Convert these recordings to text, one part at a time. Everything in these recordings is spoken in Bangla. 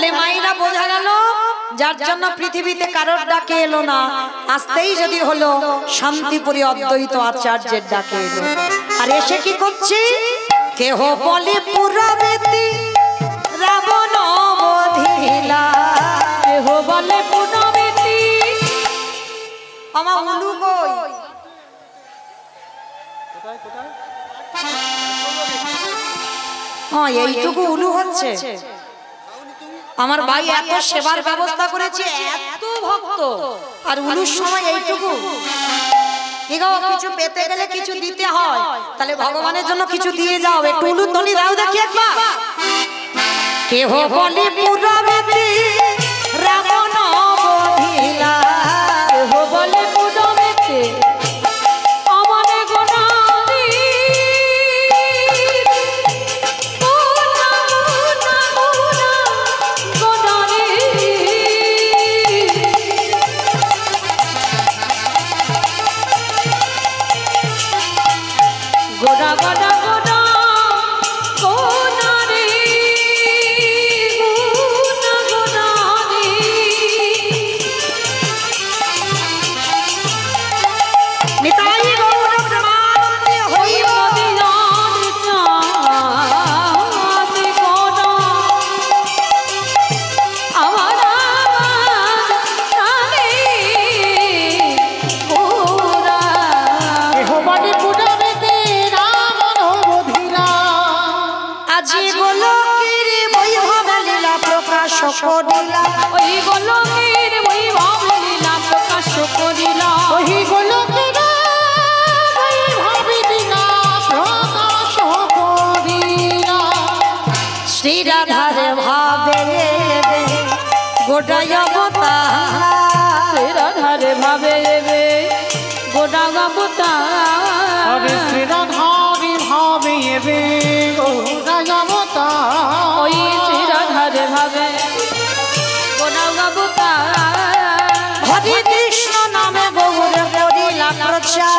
তাহলে মায়েরা বোঝা গেল যার জন্য পৃথিবীতে কারোর ডাকে এলো না, আসতেই যদি হলো শান্তিপুরী অদ্বৈত আচার্যের ডাকে এলো। আর এসে কি করছে? কেহ বলে পুরাবেতি রাবণ বধিলা, কেহ বলে পুরাবেতি। আমার উলু কই? হ্যাঁ, এইটুকু উলু হচ্ছে। আমার ভাই এত সেবার ব্যবস্থা করেছে, এত ভক্ত, আর উলুর সময় এইটুকু। কিছু পেতে গেলে কিছু দিতে হয়, তাহলে ভগবানের জন্য কিছু দিয়ে যাও। একটু উলুর ধ্বনি দাও দেখি একবার। কেহ বলে পুরাবেতি রাবণ বধিলা, কেহ বলে পুরাবেতি অমনে গোনালি, গোনা গোনা গোনা গোনারি, গোনা গোনারি। নিতাই গৌর প্রেমানন্দে হই মদিনার চাঁদ গোনা আমার প্রাণে গোরা। কেহ বলে পুরাবেতি রাবণ বধিলা, আজি গোলকের বৈভব লীলা প্রকাশ করিলা, ওই গোলকের বৈভব লীলা প্রকাশ করিলা, ওই গোলকের বৈভব লীলা প্রকাশ করিলা। শ্রী রাধার ভাবে গোটাই অবতার, রাধারে ভাবে রে গোটা গাবতা। হরে শ্রী রাধারি ভাবে রে গোরাজবতা, ওই শ্রী রাধারে ভাবে গোটা গাবতা। হরে কৃষ্ণ নামে গৌর করিলা প্রচার,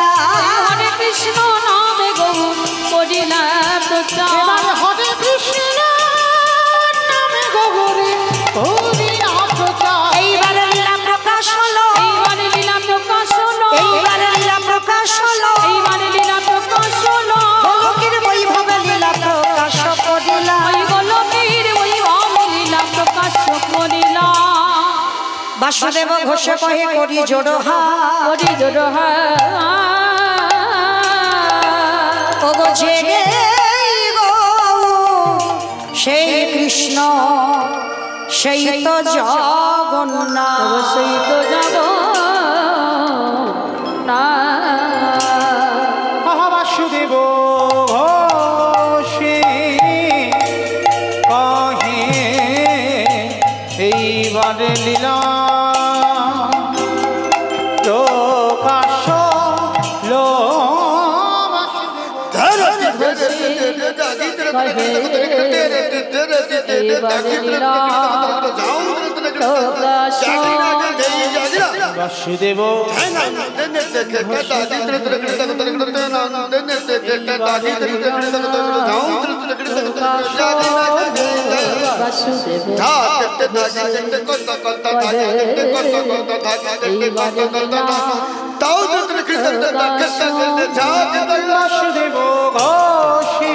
হরে কৃষ্ণ নামে গৌর করিলা প্রচার। এবার হরে কৃষ্ণ নামে গৌরে করিলা প্রচার। এইবারে লীলা প্রকাশ হলো, এইবারে লীলা প্রকাশ হলো, এইবারে লীলা প্রকাশ হলো, এইবারে লীলা প্রকাশ হলো। গোলকের বৈভব লীলা প্রকাশ করিলা, ওই গোলকের বৈভব লীলা প্রকাশ করিলা। বাসুদেব ঘোষ কহে করি জোড়হা, করি জোড়হা ওগো জেগে গো সেই কৃষ্ণ সেই তো জগন্নাথ, অবশ্যই তো যাব না। বাসুদেব ঘোষে কহে এইবার লীলা প্রকাশ লো। বাসুদেব বাসুদেব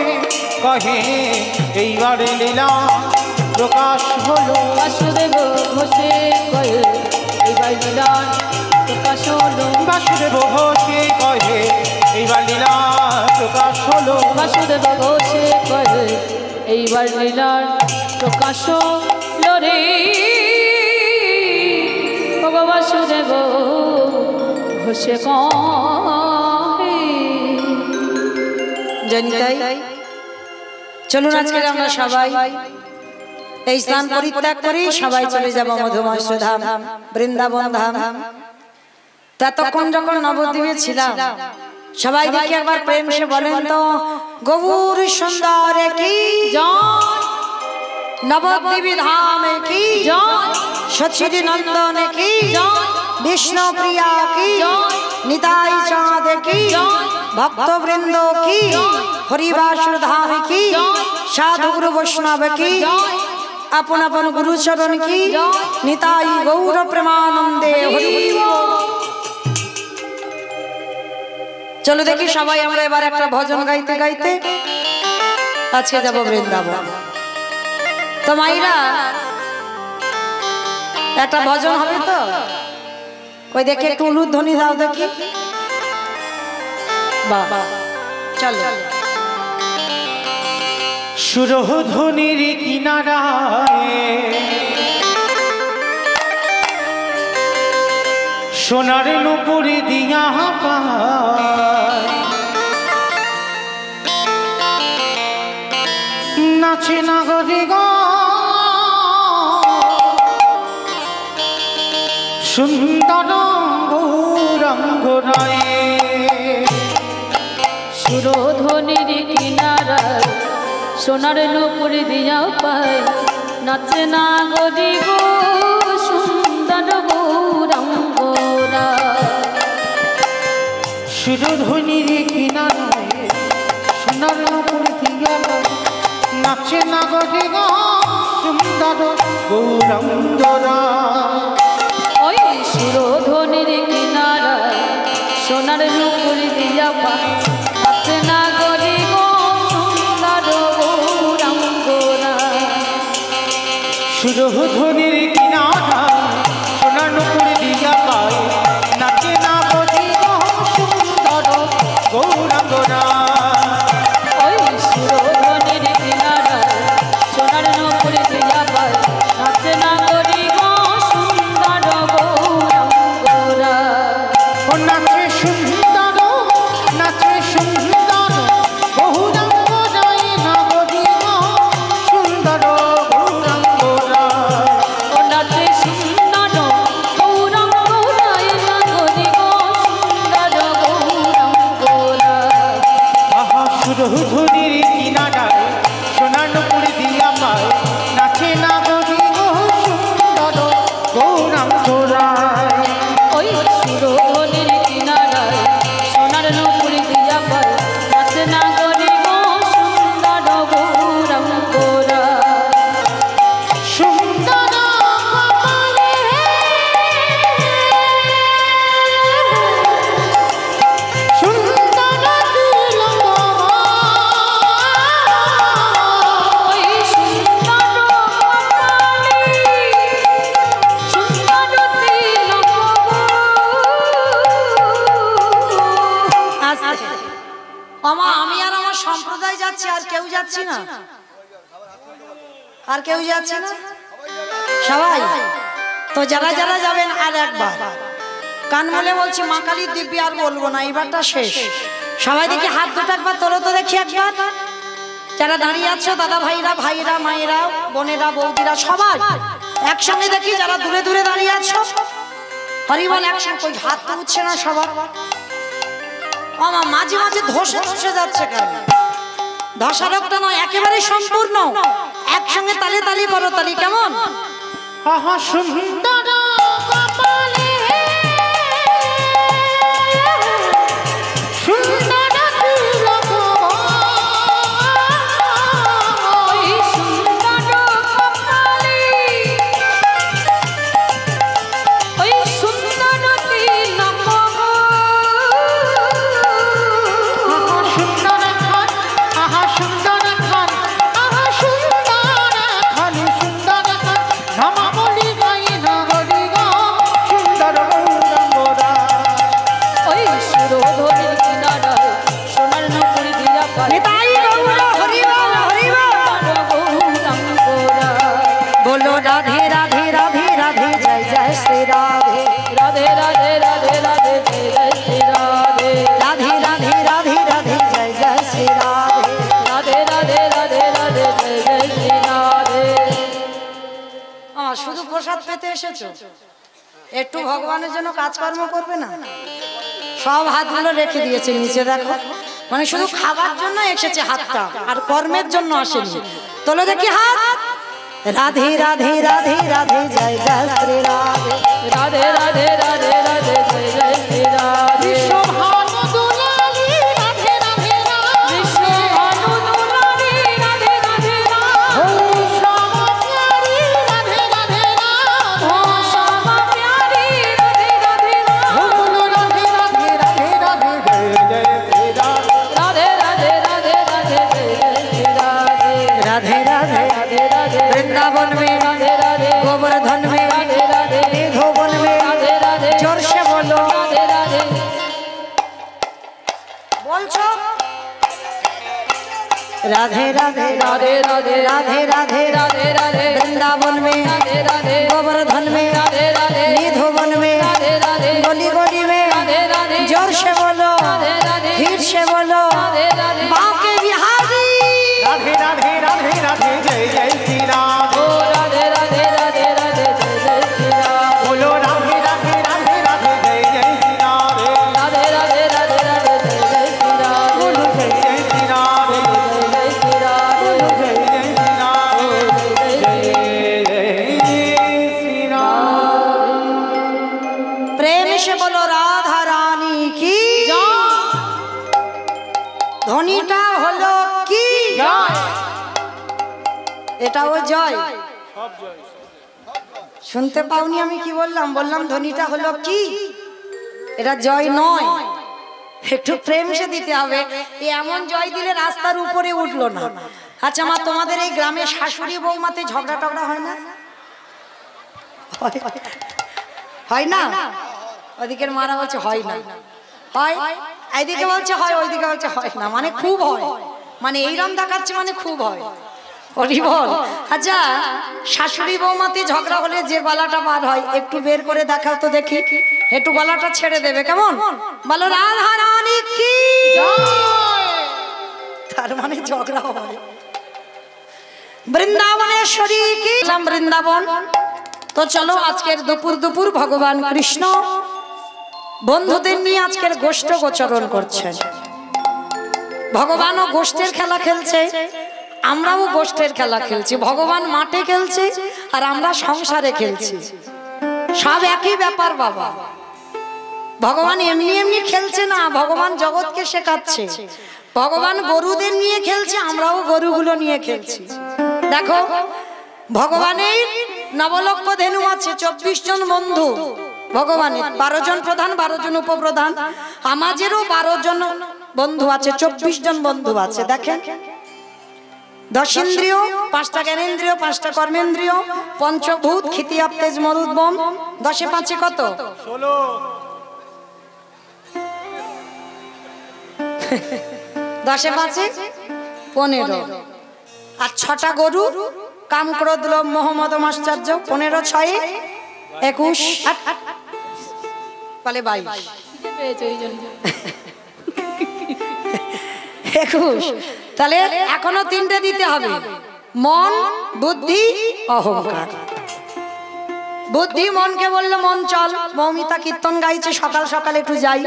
ঘোষে কহে এইবার লীলা প্রকাশ হলো। বাসুদেব ঘোষে কয়ে এইবার লীলা প্রকাশ হলো। বাসুদেব ঘোষে কহে এইবার লীলা প্রকাশ হলো। বাসুদেব ঘোষে কয়ে এইবার লীলার প্রকাশ হলো রে। ভগবান বাসুদেব ঘোষে কহে। জনিতাই চলুন আজকে আমরা সবাই এই স্থান পরিত্যাগ করি, সবাই চলে যাব মধুময় সুধাম বৃন্দাবন ধাম। ততক্ষণ যখন নবদ্বীপে ছিলাম সবাই দেখি একবার প্রেম সে বলেন তো গৌর সুন্দর কি জয়, নবদ্বীপ ধাম কি জয়, সচিদি নন্দন কি জয়, বিষ্ণু প্রিয়া কি জয়, নিতাই চাঁদ কি জয়, ভক্তবৃন্দ কি হরিবাসুর ধাম কি জয়, সাধু গুরু বৈষ্ণব কি জয়, আপন আপন গুরুচরণ কি নিতাই গৌর প্রেমানন্দে হরি বল। চলো দেখি সবাই আমরা এবার একটা ভজন গাইতে গাইতে আজকে যাব বৃন্দাবন। তো মাইরা একটা ভজন হবে তো, ওই দেখে একটু উলুধ্বনি দাও দেখি। বাহ চলো। সুরধ্বনির কিনারায় সোনার নুপুর দিয়া পায় নাচে নাগরিক সুন্দর গৌরাঙ্গ রায়। সুরধ্বনির কিনারায় সোনার নুপুর দিয়া পায় নাচে নাগরি গো সুন্দর গৌরাঙ্গরা। সুরধ্বনির কিনারায় সোনার নুপুর দিয়া পায় নাচে নাগরিক সুন্দর গৌরাঙ্গরা। ওই সুরধ্বনির কিনারায় সোনার নুপুর দিয়া পায় নাচে নাগরি গো সুন্দর গৌরাঙ্গরা। সুরধ্বনির কিনারায় সোনার নুপুর দিয়া পায় নাচে নাগরিক সুন্দর গৌরাঙ্গরা। ওই সুরধ্বনির কিনারায় সোনার নুপুর দিয়া পায় নাচে নাগরি গো সুন্দর গৌরাঙ্গরা। ও নাচে সুন্দর নাচে সুন্দর গৌরাঙ্গরায় নাগরিক সুন্দর গৌরাঙ্গরা। ও নাচে সুন্দর গৌরাঙ্গরায় নাগরি গো সুন্দর গৌরাঙ্গরা। আহা সুরধ্বনির কিনারায় সোনার নুপুর দিয়া পায় নাচে নাগরিক সুন্দর গৌরাঙ্গরা। ওই সুরধ্বনির কিনারায় সোনার নুপুর দিয়া পায় নাচে নাগরি গো সুন্দর গৌরাঙ্গরা। সুন্দর কপালে সুন্দর তিলক ওই সুন্দর কপালে সুন্দর তিলক আস্তে। আমা আমি আর আমার সম্প্রদায় যাচ্ছি, আর কেউ যাচ্ছি না, আর কেউ যাচ্ছে না সবাই। তো যারা যারা যাবেন আর একবার কান বলে বলছি মা কালীর দিব্যি আর বলবো না, এইবারটা শেষ। সবাই দেখি হাত দুটো একবার তোলো তো দেখি একবার। যারা দাঁড়িয়ে আছো দাদা ভাইরা ভাইরা মায়েরা বোনেরা বৌদিরা সবাই একসঙ্গে দেখি। যারা দূরে দূরে দাঁড়িয়ে আছো হরিবল একসঙ্গে, ওই হাত তো উঠছে না সবার। আমার মাঝে মাঝে ধসে ধসে যাচ্ছে কেন? ধসারোগটা নয়, একেবারে সম্পূর্ণ একসঙ্গে তালে তালি করো, তালি কেমন? আহা সুন্দর কপালে সুন্দর তিলক ওই সুন্দর কপালে ওই সুন্দর তিলক আহা সুন্দর খান আহা সুন্দর খান আহা সুন্দর খান সুন্দর খান নামা বলি গাই নাগরিক সুন্দর গৌরাঙ্গরা। ওই সুরধ্বনির কিনারায় সোনার নুপুর দিয়া পায় নিতাই গৌর হরিবল হরিবল। গৌরাঙ্গরা। বলো রাধে রাধে রাধে রাধে জয় জয় শ্রী রাধে। রাধে রাধে রাধে রাধে জয় জয় শ্রী রাধে। রাধে রাধে রাধে রাধে জয় জয় শ্রী রাধে। রাধে রাধে রাধে রাধে জয় জয় শ্রী রাধে। শুধু প্রসাদ পেতে এসেছো, একটু ভগবানের জন্য কাজকর্ম করবে না? সব হাতগুলো রেখে দিয়েছে নিচে দেখো, মানে শুধু খাবার জন্য এসেছে হাতটা, আর কর্মের জন্য আসেনি। তোলো দেখি হাত। রাধে রাধে রাধে রাধে জয় জয় শ্রী রাধে। রাধে রাধে রাধে রাধে জয় জয় শ্রী রাধে। বিশ্বভানু দুলালী রাধে রাধে রাধে বিশ্বভানু দুলালী রাধে রাধে রাধে। শ্যাম প্যারি राधे राधे राधे राधे राधे राधे राधे राधे वृंदावन में राधे राधे गोवर्धन में राधे राधे निधुवन में राधे राधे गली गली में राधे राधे जोर से बोलो राधे राधे फिर से बोलो राधे राधे बांके बिहारी राधे राधे राधे राधे जय जय श्री राम ओ राधे राधे राधे राधे जय जय श्री राम बोलो राधे राधे राधे राधे जय जय श्री राम राधे राधे राधे राधे जय जय श्री राम बोलो जय जय श्री राम जय जय श्री राम बोलो जय जय श्री राम जय जय जय श्री राम प्रेम से बोलो राधा रानी की ধ্বনিটা হলো কি জয় এটাও জয় শুনতে পাওনি আমি কি বললাম বললাম ধ্বনিটা হলো কি এটা জয় নয় একটু প্রেম সে দিতে হবে এমন জয় দিলে রাস্তার উপরে উঠলো না আচ্ছা মা তোমাদের এই গ্রামে শাশুড়ি বৌমাতে ঝগড়া টগড়া হয় না হয় না ওদিকের মারা বলছে হয় না হয় এইদিকে বলছে হয় ওইদিকে বলছে হয় না মানে খুব হয় মানে এইরকম দেখাচ্ছে মানে খুব হয় হরি বল আচ্ছা শাশুড়ি বৌমাতে ঝগড়া হলে যে গলাটা বার হয় একটু বের করে দেখাও তো দেখি একটু গলাটা ছেড়ে দেবে কেমন বলো রাধা রানী কি তার মানে ঝগড়া হয় বৃন্দাবনেশ্বরী কি বৃন্দাবন তো চলো আজকের দুপুর দুপুর ভগবান কৃষ্ণ বন্ধুদের নিয়ে আজকের গোষ্ঠ গোচরণ করছেন ভগবানও গোষ্ঠের খেলা খেলছে আমরাও গোষ্ঠের খেলা খেলছি ভগবান মাঠে খেলছে আর আমরা সংসারে খেলছি সব একই ব্যাপার বাবা ভগবান এমনি এমনি খেলছে না ভগবান জগৎকে শেখাচ্ছে ভগবান গরুদের নিয়ে খেলছে আমরাও গরুগুলো নিয়ে খেলছি দেখো ভগবানের নবলক্ষ ধেনু আছে 24 জন বন্ধু ভগবানের 12 জন প্রধান 12 জন উপপ্রধান আমাদেরও 12 জন বন্ধু আছে 24 জন বন্ধু আছে দেখেন 10 ইন্দ্রিয় 5টা জ্ঞানেন্দ্রিয় 5টা কর্মেন্দ্রিয় পঞ্চভূত ক্ষিতি আপতেজ মরুদ্বম 10 এ 5 কত 10 এ 5 15 আর 6টা গরু কাম ক্রোধ লোভ মোহ মদ মাশ্চর্য 15 6 21 বলে 22 পেয়েছে এই জন্য 21 তাহলে এখনো 3টে দিতে হবে মন বুদ্ধি অহংকার বুদ্ধি মনকে বললো মন চল মৌমিতা কীর্তন গাইছে সকাল সকাল একটু যাই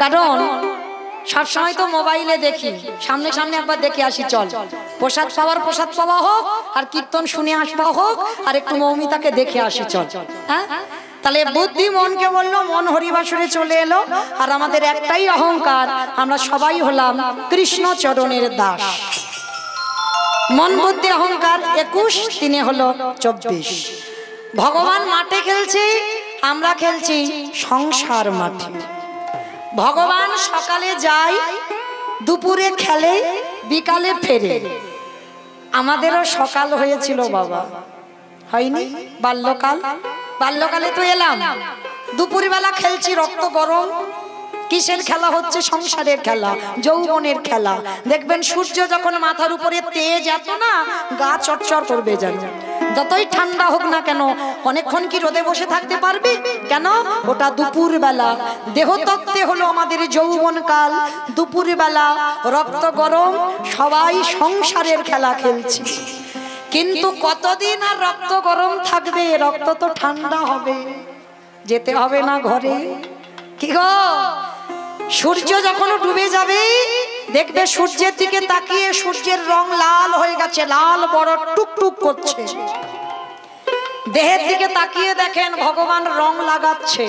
কারণ সব সময় তো মোবাইলে দেখি সামনে সামনে একবার দেখে আসি চল প্রসাদ পাওয়া হোক আর কীর্তন শুনে আসবা হোক আর একটু মৌমিতাকে দেখে আসি চল হ্যাঁ তাহলে বুদ্ধি মনকে বললো মন হরিবাসরে চলে এলো আর আমাদের একটাই অহংকার আমরা সবাই হলাম কৃষ্ণ চরণের দাস মন বুদ্ধি অহংকার 21 তিনে হলো 24 ভগবান মাঠে খেলছে আমরা খেলছি সংসার মাঠে ভগবান সকালে যায় দুপুরে খেলে বিকালে ফেরে আমাদেরও সকাল হয়েছিল বাবা হয়নি বাল্যকালে তো এলাম দুপুরবেলা খেলছি রক্ত গরম কিসের খেলা হচ্ছে সংসারের খেলা যৌবনের খেলা দেখবেন সূর্য যখন মাথার উপরে তেজ এত না গা চটচট করবে যেন যতই ঠান্ডা হোক না কেন অনেকক্ষণ কি রোদে বসে থাকতে পারবে কেন ওটা দুপুরবেলা দেহতত্ত্বে হলো আমাদের যৌবন কাল দুপুরবেলা রক্ত গরম সবাই সংসারের খেলা খেলছি কিন্তু কতদিন আর রক্ত গরম থাকবে রক্ত তো ঠান্ডা হবে যেতে হবে না ঘরে কি গো সূর্য যখন ডুবে যাবে দেখবে সূর্যের দিকে তাকিয়ে সূর্যের রং লাল হয়ে গেছে লাল বড় টুকটুক করছে দেহের দিকে তাকিয়ে দেখেন ভগবান রং লাগাচ্ছে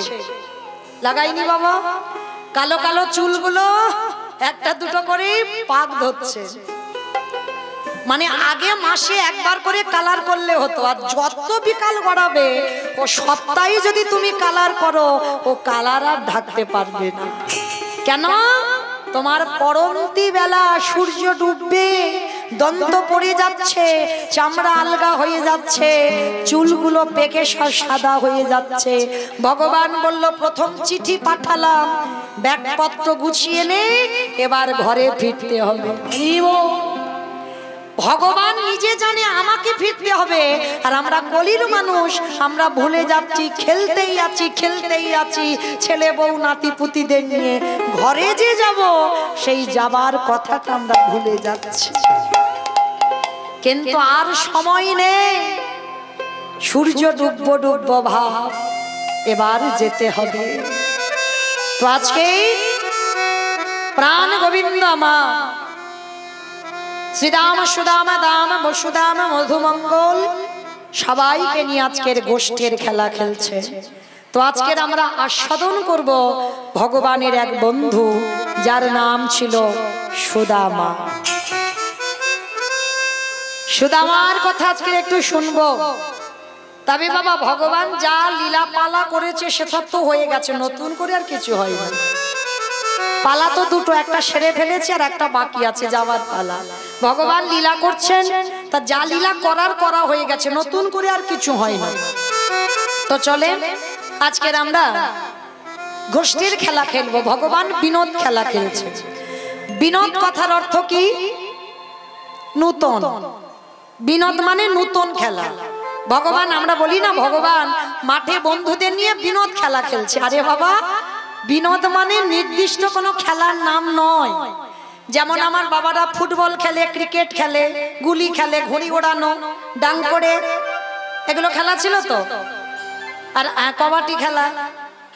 লাগাইনি বাবা কালো কালো চুলগুলো একটা দুটো করে পাক ধরছে মানে আগে মাসে একবার করে কালার করলে হতো আর যত বিকাল গড়াবে ও সপ্তাহে যদি তুমি কালার করো ও কালার আর ঢাকতে পারবে না কেন তোমার পরবর্তী বেলা সূর্য ডুববে দন্ত পড়ে যাচ্ছে, চামড়া আলগা হয়ে যাচ্ছে, চুলগুলো পেকে সব সাদা হয়ে যাচ্ছে। ভগবান বলল প্রথম চিঠি পাঠালাম, ব্যাগপত্র গুছিয়ে নে, এবার ঘরে ফিরতে হবে। ভগবান নিজে জানে আমাকে ফিরতে হবে, আর আমরা কলির মানুষ, আমরা ভুলে যাচ্ছি, খেলতেই আছি খেলতেই আছি, ছেলে বউ নাতি পুতিদের নিয়ে ঘরে যে যাব সেই যাবার কথাটা আমরা ভুলে যাচ্ছি। কিন্তু আর সময় নেই, সূর্য ডুববো ডুববো ভাব, এবার যেতে হবে। তো আজকে প্রাণ গোবিন্দ মা শ্রীদাম সুদাম দাম বসুদাম মধুমঙ্গল সবাইকে নিয়ে আজকের গোষ্ঠীর খেলা খেলছে। তো আজকের আমরা আস্বাদন করব ভগবানের এক বন্ধু, যার নাম ছিল সুদামা। সুদামার কথা আজকে একটু শুনবো। তবে বাবা ভগবান যা লীলা পালা করেছে সেসব তো হয়ে গেছে, নতুন করে আর কিছু হয় না। পালা তো দুটো, একটা সেরে ফেলেছে আর একটা বাকি আছে যাওয়ার পালা। ভগবান লীলা করছেন, তা যা লীলা করার করা হয়ে গেছে, নতুন করে আর কিছু হয় না। তো চলে আজকের আমরা গোষ্ঠীর খেলা খেলবো। ভগবান বিনোদ খেলা খেলছে। বিনোদ কথার অর্থ কি? নূতন। বিনোদ মানে নূতন খেলা। ভগবান, আমরা বলি না ভগবান মাঠে বন্ধুদের নিয়ে বিনোদ খেলা খেলছে। আরে বাবা, বিনোদ মানে নির্দিষ্ট কোনো খেলার নাম নয়। যেমন আমার বাবারা ফুটবল খেলে, ক্রিকেট খেলে, গুলি খেলে, ঘুড়ি ওড়ানো, ডাং করে, এগুলো খেলা ছিল তো। আর কবাডি খেলা,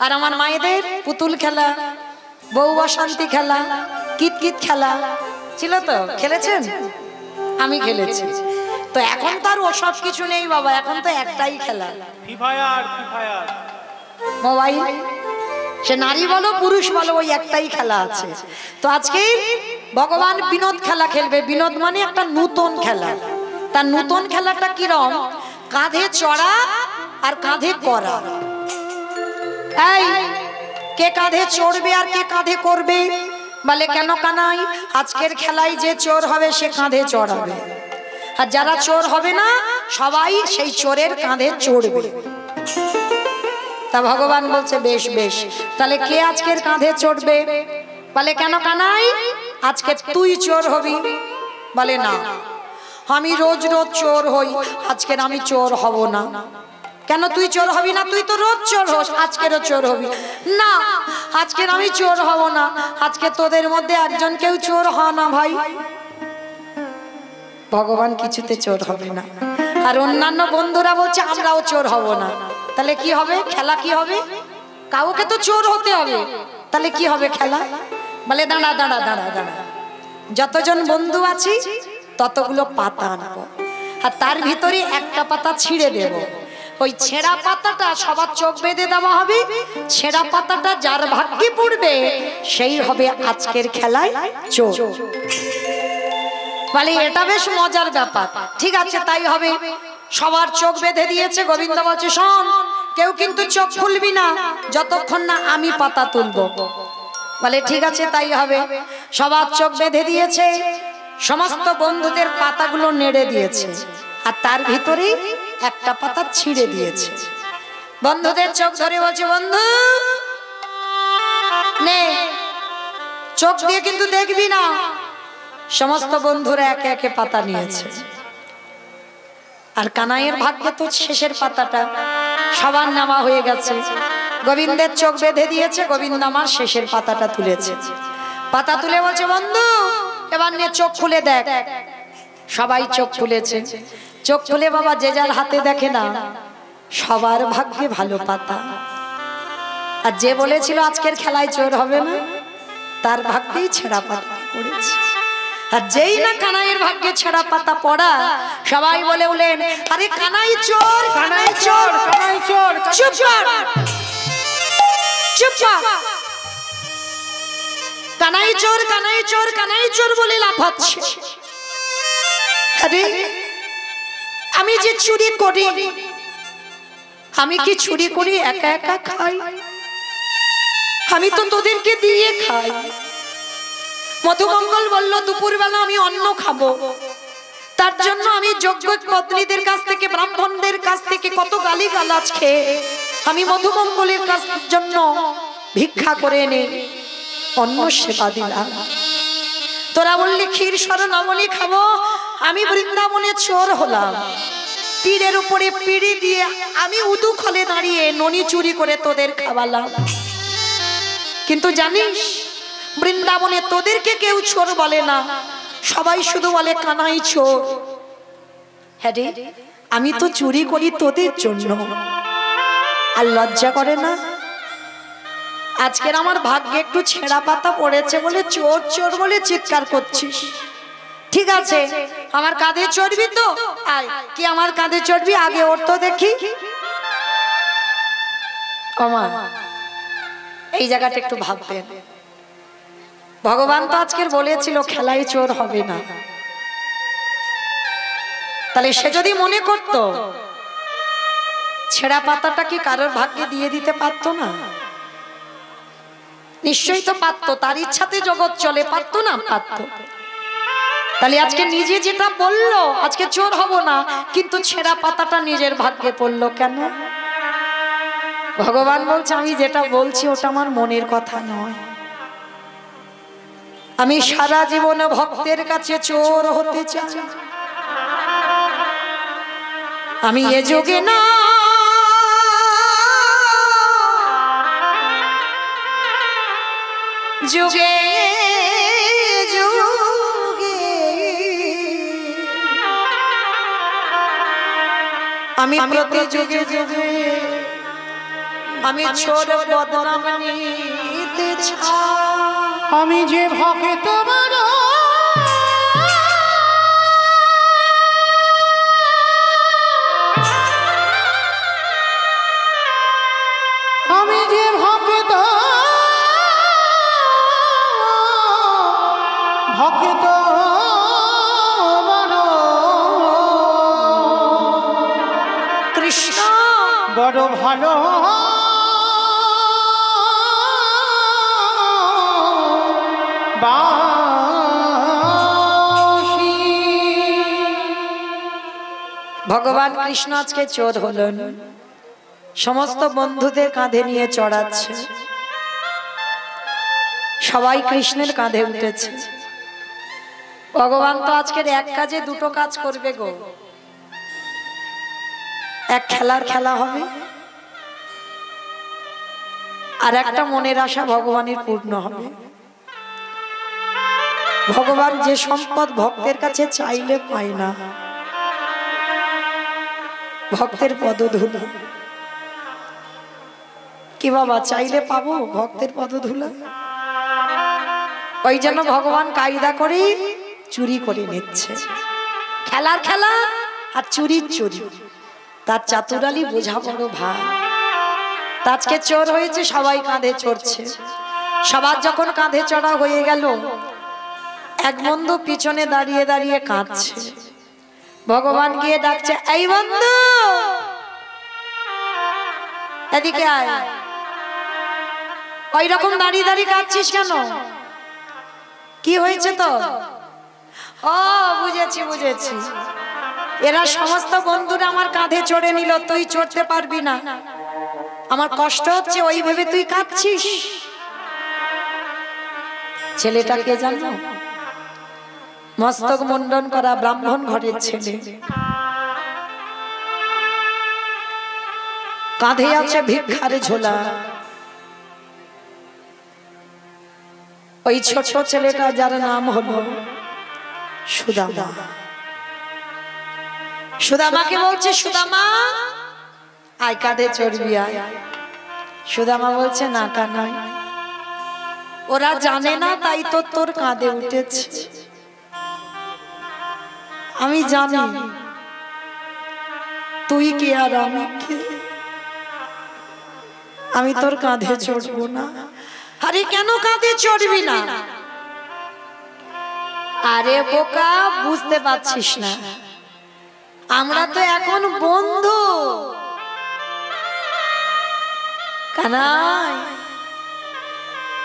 আর আমার মায়েদের পুতুল খেলা, বউ বসন্তী খেলা, কিতকিত খেলা ছিল তো। খেলেছেন? আমি খেলেছি। তো এখন তো আর ওসব কিছু নেই বাবা, এখন তো একটাই খেলা, free fire. Free fire mobile. সে নারী বলো পুরুষ বলো, ওই একটাই খেলা আছে। তো আজকে ভগবান বিনোদ খেলা খেলবে। বিনোদ মানে একটা নূতন খেলা। তার নূতন খেলাটা কিরম? কাঁধে চড়া আর কাঁধে করা। এই কে কাঁধে চড়বে আর কে কাঁধে করবে? বলে কেন কানাই? আজকের খেলায় যে চোর হবে সে কাঁধে চড়াবে, আর যারা চোর হবে না সবাই সেই চোরের কাঁধে চড়বে। তা ভগবান বলছে বেশ বেশ, তাহলে কে আজকের কাঁধে চড়বে? বলে কেন কানাই? আজকে তুই চোর হবি। বলে না, আমি রোজ রোজ চোর হই, আজকের আমি চোর হব না। কেন তুই চোর হবি না? তুই তো রোজ চোর হোস, আজকেরও চোর হবি না। আজকের আমি চোর হব না, আজকে তোদের মধ্যে একজন কেউ চোর হ না ভাই। ভগবান কিছুতে চোর হবে না। আর অন্যান্য বন্ধুরা বলছে আমরাও চোর হব না। তাহলে কি হবে? খেলা কি হবে? কাউকে তো চোর হতে হবে, তাহলে কি হবে খেলা? বলে দাঁড়া দাঁড়া দাঁড়া দাঁড়া, যতজন বন্ধু আছি ততগুলো পাতা আনবো, আর তার ভিতরে একটা পাতা ছিঁড়ে দেব। ওই ছেঁড়া পাতাটা সবার চোখ বেঁধে দেওয়া হবে। ছেঁড়া পাতাটা যার ভাগ্যে পড়বে সেই হবে আজকের খেলায় চোর। বলে এটা বেশ মজার ব্যাপার। ঠিক আছে, তাই হবে। সবার চোখ বেঁধে দিয়েছে। গোবিন্দ বলছে শোন, কেউ কিন্তু চোখ খুলবি না যতক্ষণ না আমি পাতা তুলবো। বলে ঠিক আছে, তাই হবে। সবার চোখ বেঁধে দিয়েছে, সমস্ত বন্ধুদের পাতাগুলো নেড়ে দিয়েছে, আর তার ভিতরে একটা পাতা ছিঁড়ে দিয়েছে। বন্ধুদের চোখ ধরে বলছে বন্ধু নে, চোখ দিয়ে কিন্তু দেখবি না। সমস্ত বন্ধুরা একে একে পাতা নিয়েছে, আর কানাইয়ের ভাগ্যে তো শেষের পাতাটা। সবার নামা হয়ে গেছে। গোবিন্দের চোখ বেঁধে দিয়েছে, গোবিন্দ আমার শেষের পাতাটা তুলেছে। পাতা তুলে বলছে বন্ধু এবার নিয়ে চোখ খুলে দেখ। সবাই চোখ খুলেছে। চোখ খুলে বাবা যে যার হাতে দেখে না, সবার ভাগ্যে ভালো পাতা। আর যে বলেছিল আজকের খেলায় চোর হবে না, তার ভাগ্যেই ছেঁড়া পাতা পড়েছে। আর যেই না কানাইয়ের ভাগ্যে ছেঁড়া পাতা পড়া, সবাই বলে উঠলেন আরে কানাই চোর, কানাই চোর, কানাই চোর। চুপ কর, চুপ কর। কানাই চোর, কানাই চোর, কানাই চোর বলে লাফাচ্ছে। আরে আমি যে চুরি করি, আমি কি চুরি করি একা একা খাই? আমি তো তোদেরকে দিয়ে খাই। মধুমঙ্গল বলল দুপুরবেলা আমি অন্ন খাবো, তার জন্য আমি যোগ্য পত্নীদের কাছ থেকে, ব্রাহ্মণদের কাছ থেকে কত গালিগালাজ খেয়ে আমি মধুমঙ্গলের কাছ জন্য ভিক্ষা করে এনে অন্ন সেবা দিলাম। তোরা বললি ক্ষীর স্বর্ণমণি খাবো, আমি বৃন্দাবনে চোর হলাম, পীরের উপরে পিড়ি দিয়ে আমি উদু খলে দাঁড়িয়ে ননি চুরি করে তোদের খাওয়ালাম। কিন্তু জানিস বৃন্দাবনে তোদেরকে কেউ চোর বলে না, সবাই শুধু বলে কানাই চোর। হ্যাঁ রে, আমি তো চুরি করি তোদের জন্য, আর লজ্জা করে না? আজকের আমার ভাগ্যে একটু ছেঁড়া পাতা পড়েছে বলে চোর চোর বলে চিৎকার করছিস। ঠিক আছে, আমার কাঁধে চড়বি তো? আয়, কি আমার কাঁধে চড়বি? আগে ওর তো দেখি। ওমা, এই জায়গাটা একটু ভাববেন। ভগবান তো আজকের বলেছিল খেলায় চোর হবে না, তাহলে সে যদি মনে করত ছেঁড়া পাতাটা কি কারোর ভাগ্যে দিয়ে দিতে পারতো না? নিশ্চয়ই তো পারতো, তার ইচ্ছাতে জগৎ চলে, পারতো না? পারতো। তাহলে আজকে নিজে যেটা বললো আজকে চোর হব না, কিন্তু ছেঁড়া পাতাটা নিজের ভাগ্যে পড়লো কেন? ভগবান বলছে আমি যেটা বলছি ওটা আমার মনের কথা নয়। আমি সারা জীবন ভক্তের কাছে চোর হতে চাই। আমি এ যুগে না, যুগে যুগে আমি প্রতি যুগে যুগে আমি চোর বদনাম নিতে চাই। আমি যে ভক্ত বড়, আমি যে ভক্ত ভক্ত বড়, কৃষ্ণ বড় ভালো ভগবান কৃষ্ণ আজকে চোর হলেন, সমস্ত বন্ধুদের কাঁধে নিয়ে চড়াচ্ছে, সবাই কৃষ্ণের কাঁধে উঠেছে। ভগবান তো আজকের এক কাজে দুটো কাজ করবে গো। এক খেলার খেলা হবে, আর একটা মনের আশা ভগবানের পূর্ণ হবে। ভগবান যে সম্পদ ভক্তের কাছে চাইলে পায় না, ভক্তের পদধূলা। কি বাবা, চাইলে পাবো ভক্তের পদধূলা? ওই জন্য ভগবান কায়দা করে চুরি করে নিচ্ছে। খেলার খেলা আর চুরির চুরি, তার চাতুরালি বোঝা বড় ভার। আজকে চোর হয়েছে, সবাই কাঁধে চড়ছে। সবার যখন কাঁধে চড়া হয়ে গেল, এক বন্ধু পিছনে দাঁড়িয়ে দাঁড়িয়ে কাঁদছে। ভগবান গিয়ে ডাকছে, এই বন্ধু এদিকে আয়। ওই রকম দাঁড়িয়ে দাঁড়িয়ে কাঁদছিস কেন? কি হয়েছে তো? ও বুঝেছি বুঝেছি, এরা সমস্ত বন্ধুরা আমার কাঁধে চড়ে নিল, তুই চড়তে পারবি না, আমার কষ্ট হচ্ছে ওই ভেবে তুই কাঁদছিস। ছেলেটাকে জানো? মস্তক মুন্ডন করা ব্রাহ্মণ ঘরের ছেলে, কাঁধে আছে ভিক্ষার ঝোলা। ওই ছোট্ট ছেলেটা যার নাম হলো সুদামা। সুদামাকে বলছে, সুদামা আয় কাঁধে চড়বি আয়। সুদামা বলছে, না কানাই, ওরা জানে না তাই তো তোর কাঁধে উঠেছে। আমি জানি তুই কি আর আমি কে, আমি তোর কাঁধে চড়বো না। আরে কেন কাঁধে চড়বি না? আরে বোকা, বুঝতে পারছিস না, আমরা তো এখন বন্ধু। কানাই,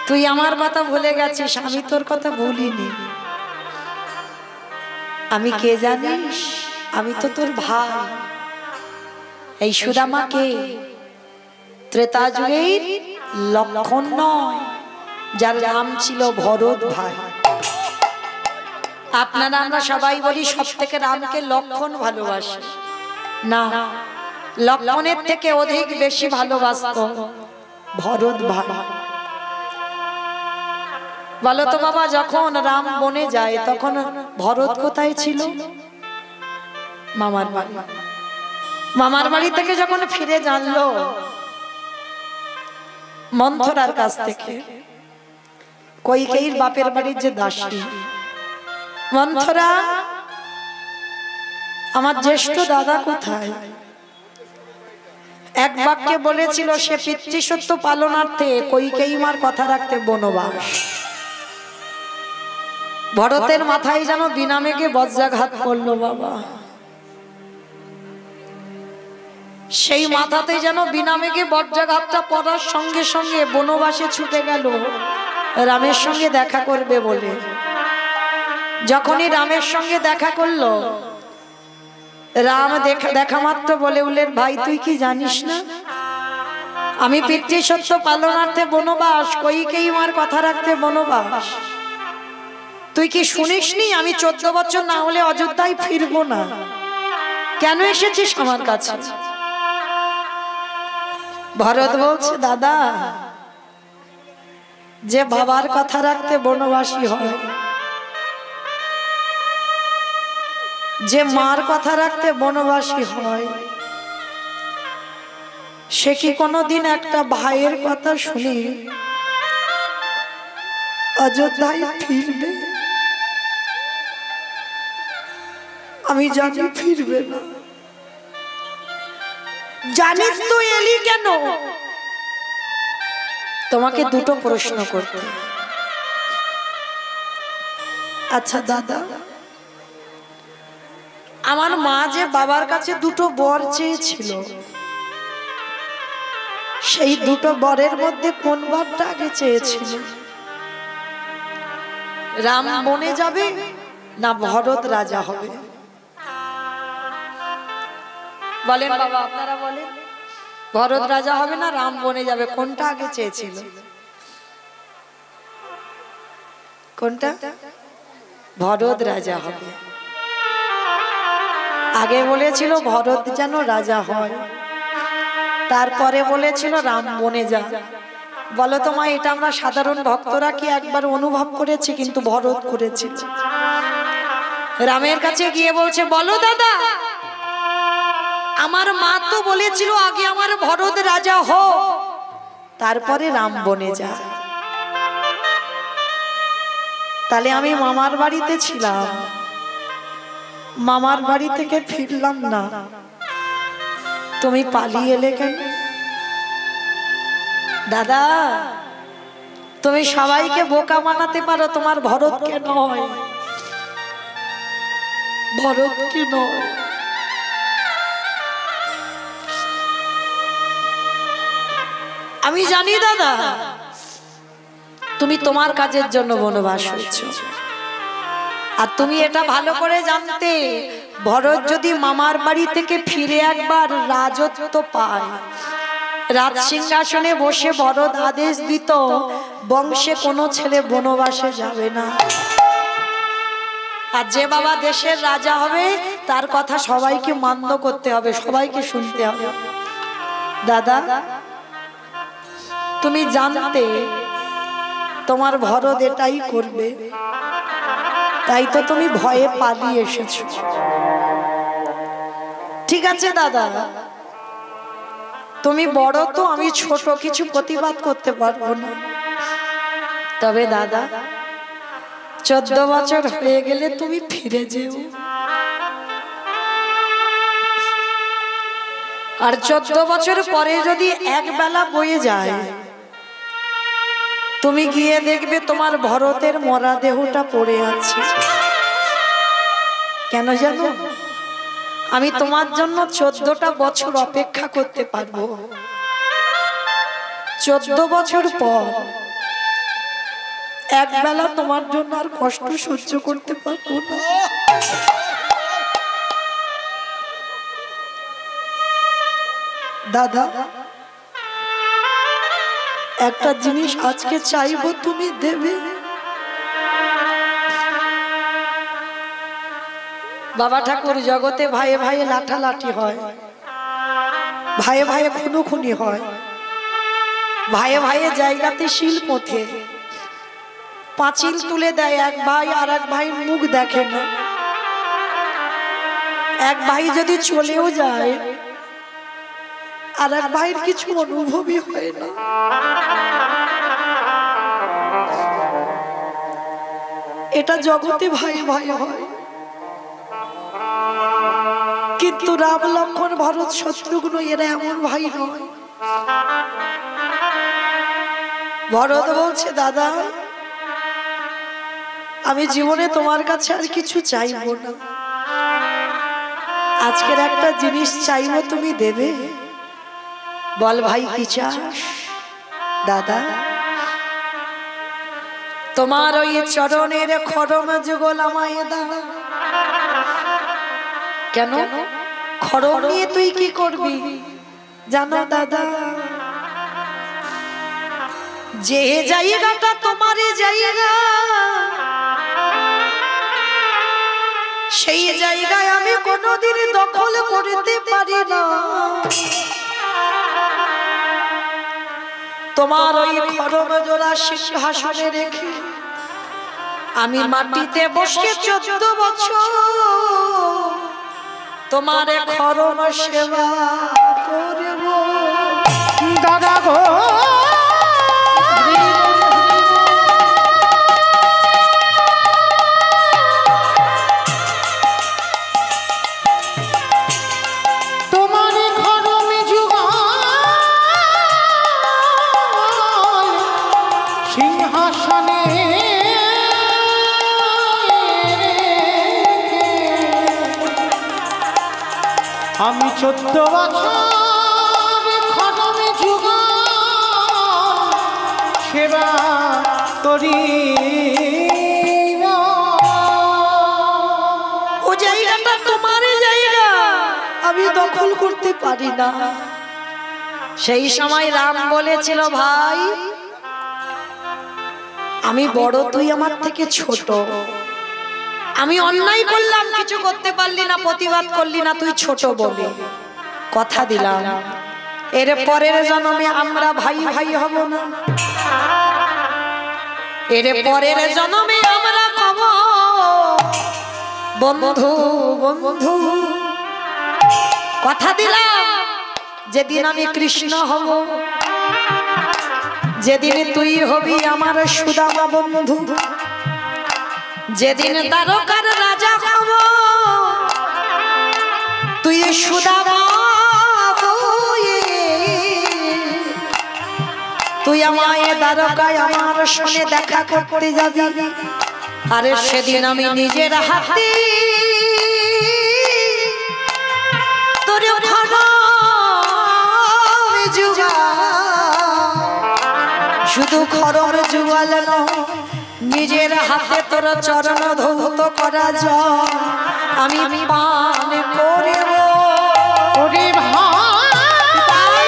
তুই আমার কথা ভুলে গেছিস, আমি তোর কথা ভুলিনি। আমি কে জানিস? আমি তো তোর ভাই। এই সুদামা কে? ত্রেতা যুগের লক্ষণ নয়, যার নাম ছিল ভরত ভাই। আপনারা আমরা সবাই বলি সব থেকে রামকে লক্ষণ ভালোবাসে, না, লক্ষণের থেকে অধিক বেশি ভালোবাসতো ভরত ভাই। বলো তো বাবা, যখন রাম বনে যায় তখন ভরত কোথায় ছিল? মামার বাড়ি। মামার বাড়ি থেকে যখন ফিরে জানলো মন্থরার কাছ থেকে, কইকেয়ীর বাপের বাড়ির যে দাসী, মন্থরা আমার জ্যেষ্ঠ দাদা কোথায়? এক বাক্যে বলেছিল সে পিতৃসত্য পালনার্থে কইকেয়ী মার কথা রাখতে বনবাস। ভরতের মাথায় যেন বিনা মেঘে বজ্রাঘাত পড়লো বাবা। সেই মাথাতে যেন বিনা মেঘে বজ্রাঘাতটা পড়ার সঙ্গে সঙ্গে বনবাসে ছুটে গেল রামের সঙ্গে দেখা করবে বলে। যখনই রামের সঙ্গে দেখা করলো, রাম দেখা মাত্র বলে উঠলেন, ভাই তুই কি জানিস না আমি পিতৃসত্য পালনার্থে বনবাস, কইকেয়ী মার কথা রাখতে বনবাস। তুই কি শুনিসনি আমি 14 বছর না হলে অযোধ্যায় ফিরবো না? কেন এসেছিস আমার কাছে? ভরত বলছে, দাদা, যে বাবার কথা রাখতে বনবাসী হয়, যে মার কথা রাখতে বনবাসী হয়, সে কি কোনোদিন একটা ভাইয়ের কথা শুনে অযোধ্যায় ফিরবে? আমি জানি ফিরবে না। জানিস তো এলি কেন? তোমাকে দুটো প্রশ্ন করতে। আচ্ছা দাদা, আমার মা যে বাবার কাছে দুটো বর চেয়েছিল, সেই দুটো বরের মধ্যে কোন বরটা আগে চেয়েছিল? রাম বনে যাবে না ভরত রাজা হবে? বলেন বাবা, আপনারা বলেন, ভরত রাজা হবে না রাম বনে যাবে? কোনটা আগে চেয়েছিল? কোনটা? ভরত রাজা হবে। আগে বলেছিল ভরত যেন রাজা হয়, তারপরে বলেছিল রাম বনে যা। বলো তো মা, এটা আমরা সাধারণ ভক্তরা কি একবার অনুভব করেছি? কিন্তু ভরত করেছিল। রামের কাছে গিয়ে বলছে, বলো দাদা, আমার মা তো বলেছিল আগে আমার ভরত রাজা হো, তারপরে রাম বনে যা। তাহলে আমি মামার বাড়িতে ছিলাম, মামার বাড়ি থেকে ফিরলাম না, তুমি পালিয়ে এলে কেন? দাদা, তুমি সবাইকে বোকা বানাতে পারো, তোমার ভরতকে নয়, ভরতকে নয়। আমি জানি দাদা, তুমি তোমার কাজের জন্য বনবাস হয়েছ, আর তুমি এটা ভালো করে জানতে ভরত যদি মামার বাড়ি থেকে ফিরে একবার রাজত্ব পায়, রাজ সিংহাসনে বসে ভরত আদেশ দিত, বংশে কোনো ছেলে বনবাসে যাবে না। আর যে বাবা দেশের রাজা হবে তার কথা সবাইকে মান্য করতে হবে, সবাইকে শুনতে হবে। দাদা, তুমি জানতে তোমার ভরত এটাই করবে, তাই তো তুমি ভয়ে পালিয়ে এসেছো। ঠিক আছে দাদা, তুমি বড় তো, আমি ছোট, কিছু প্রতিবাদ করতে পারবো না। তবে দাদা, 14 বছর হয়ে গেলে তুমি ফিরে যেও, আর 14 বছর পরে যদি এক বেলা বয়ে যায়, তুমি গিয়ে দেখবে তোমার ভরতের মরা দেহটা পড়ে আছে। কেন জানো? আমি তোমার জন্য 14টা বছর অপেক্ষা করতে পারবো। 14 বছর পর এক বেলা তোমার জন্য আর কষ্ট সহ্য করতে পারবো না। দাদা একটা জিনিস আজকে চাইবো, তুমি দেবে? বাবা ঠাকুর, জগতে ভাইয়ে ভাইয়ে লাঠালাঠি হয়, ভাইয়ে ভাইয়ে খুনোখুনি হয়, ভাইয়ে ভাইয়ে জায়গাতে শিল পোথে, পাঁচিল তুলে দেয়, এক ভাই আর এক ভাই মুখ দেখে না, এক ভাই যদি চলেও যায় আর এক ভাইয়ের কিছু অনুভবই হয় না। এটা জগতে ভাই ভাই হয়, কিন্তু রাম লক্ষ্মণ ভরত শত্রুঘ্ন এরা এমন ভাই নয়। ভরত বলছে, দাদা আমি জীবনে তোমার কাছে আর কিছু চাইবো না, আজকের একটা জিনিস চাইবো, তুমি দেবে? বল ভাই কি চাস? দাদা তোমার ওই চরণের খড়ম যুগল আমায় দাও। কেন? খড়ম নিয়ে তুই কি করবি জানো দাদা? যে জায়গাটা তোমার জায়গা, সেই জায়গায় আমি কোনোদিন দখল করতে পারি না। তোমার ওই খড়ম জোড়া সিংহাসনে রেখে আমি মাটিতে বসে 14 বছর তোমার খড়ম সেবা করব। দাদা গো আমি 14 বছর খড়মে যুগা সেবা করি। ও জায়গাটা তোমার জায়গা, আমি দখল করতে পারি না। সেই সময় রাম বলেছিল, ভাই আমি বড়, তুই আমার থেকে ছোট, আমি অন্যায় করলাম, কিছু করতে পারলি না, প্রতিবাদ করলি না, তুই ছোট বলে কথা দিলাম এর পরের জন্মে আমরা ভাই ভাই হব না, এর পরের জন্মে আমরা হব বন্ধু বন্ধু। কথা দিলাম যেদিন আমি কৃষ্ণ হব, যেদিন তুই হবি আমার সুদামা বন্ধু, যেদিন দ্বারকার রাজা হব তুই সুদামা হয়ে, তুই আমায় দ্বারকায় আমার সঙ্গে দেখা করতে যাবি। আরে সেদিন আমি নিজের হাতে তোর খড়ম জুগা, শুধু খড়ম জুগাল নয়, নিজের হাতে তোর চরণ ধৌত করা জল আমি পান করব। ওরে ভাই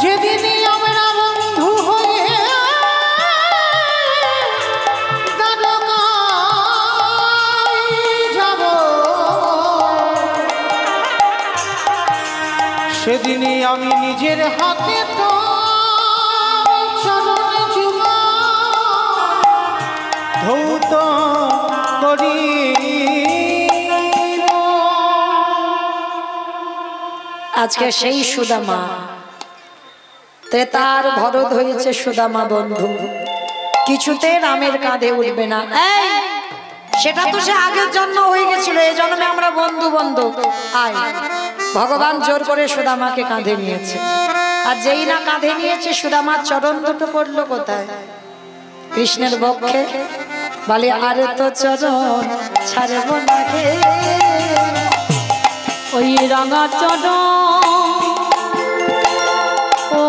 যেদিনই আমরা বন্ধু হয়ে যাব, সেদিনই আমি নিজের হাতে তো চরণে যুগা ধৌত করি। আজকে সেই সুদামা, ত্রেতার ভরত হয়েছে সুদামা বন্ধু, কিছুতে রামের কাঁধে উঠবে না। সেটা তো সে আগের জন্ম হয়ে গেছিল, এই জন্মে আমরা বন্ধু বন্ধু। আয় ভগবান জোর করে সুদামাকে কাঁধে নিয়েছে, আর যেই না কাঁধে নিয়েছে সুদামার চরণ দুটো পড়লো কোথায়? কৃষ্ণের বক্ষে। বলে আরে তো চরণ ছাড়ব না গে, ওই রাঙা চরণ ও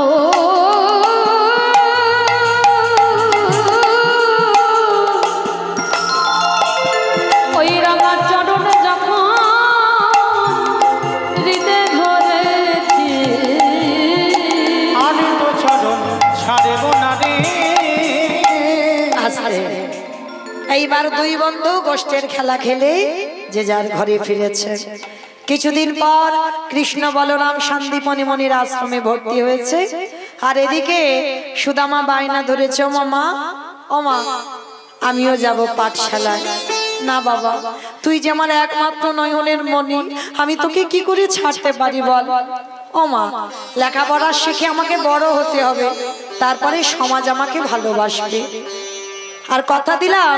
এইবার দুই বন্ধু গোষ্ঠের খেলা খেলে যে যার ঘরে ফিরেছে। কিছুদিন পর কৃষ্ণ বলরাম সন্দীপনী মনির আশ্রমে ভর্তি হয়েছে। আর এদিকে সুদামা বায়না ধরেছে, ও মা, ও মা, আমিও যাব পাঠশালায়। না বাবা, তুই যে আমার একমাত্র নয়নের মনি, আমি তোকে কি করে ছাড়তে পারি বল। ও মা, লেখাপড়া শিখে আমাকে বড় হতে হবে, তারপরে সমাজ আমাকে ভালোবাসবে। আর কথা দিলাম,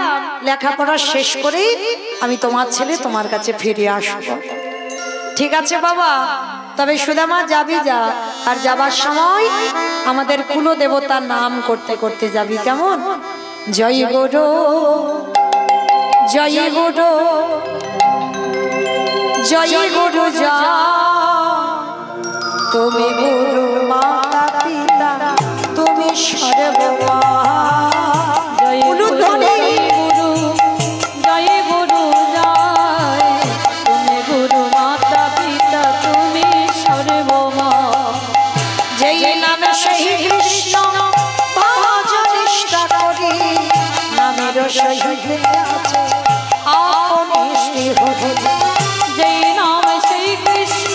লেখাপড়া শেষ করেই আমি তোমার ছেলে তোমার কাছে ফিরে আসবো। ঠিক আছে বাবা, তবে সুদামা যাবি যা, আর যাবার সময় আমাদের কুল দেবতার নাম করতে করতে যাবি, কেমন? জয় গুরু, জয় গুরু, জয় গুরু জয়, তুমি গুরু মাতা পিতা, তুমি সর্বমা। জয় গুরু, জয় গুরু জয়, তুমি গুরু মাতা পিতা, তুমি সর্বমা। যেই নামে সেই কৃষ্ণ ভজন নিষ্ঠা করি, নামের সহিত আছে আপনি শ্রী হরি। যেই নামে সেই কৃষ্ণ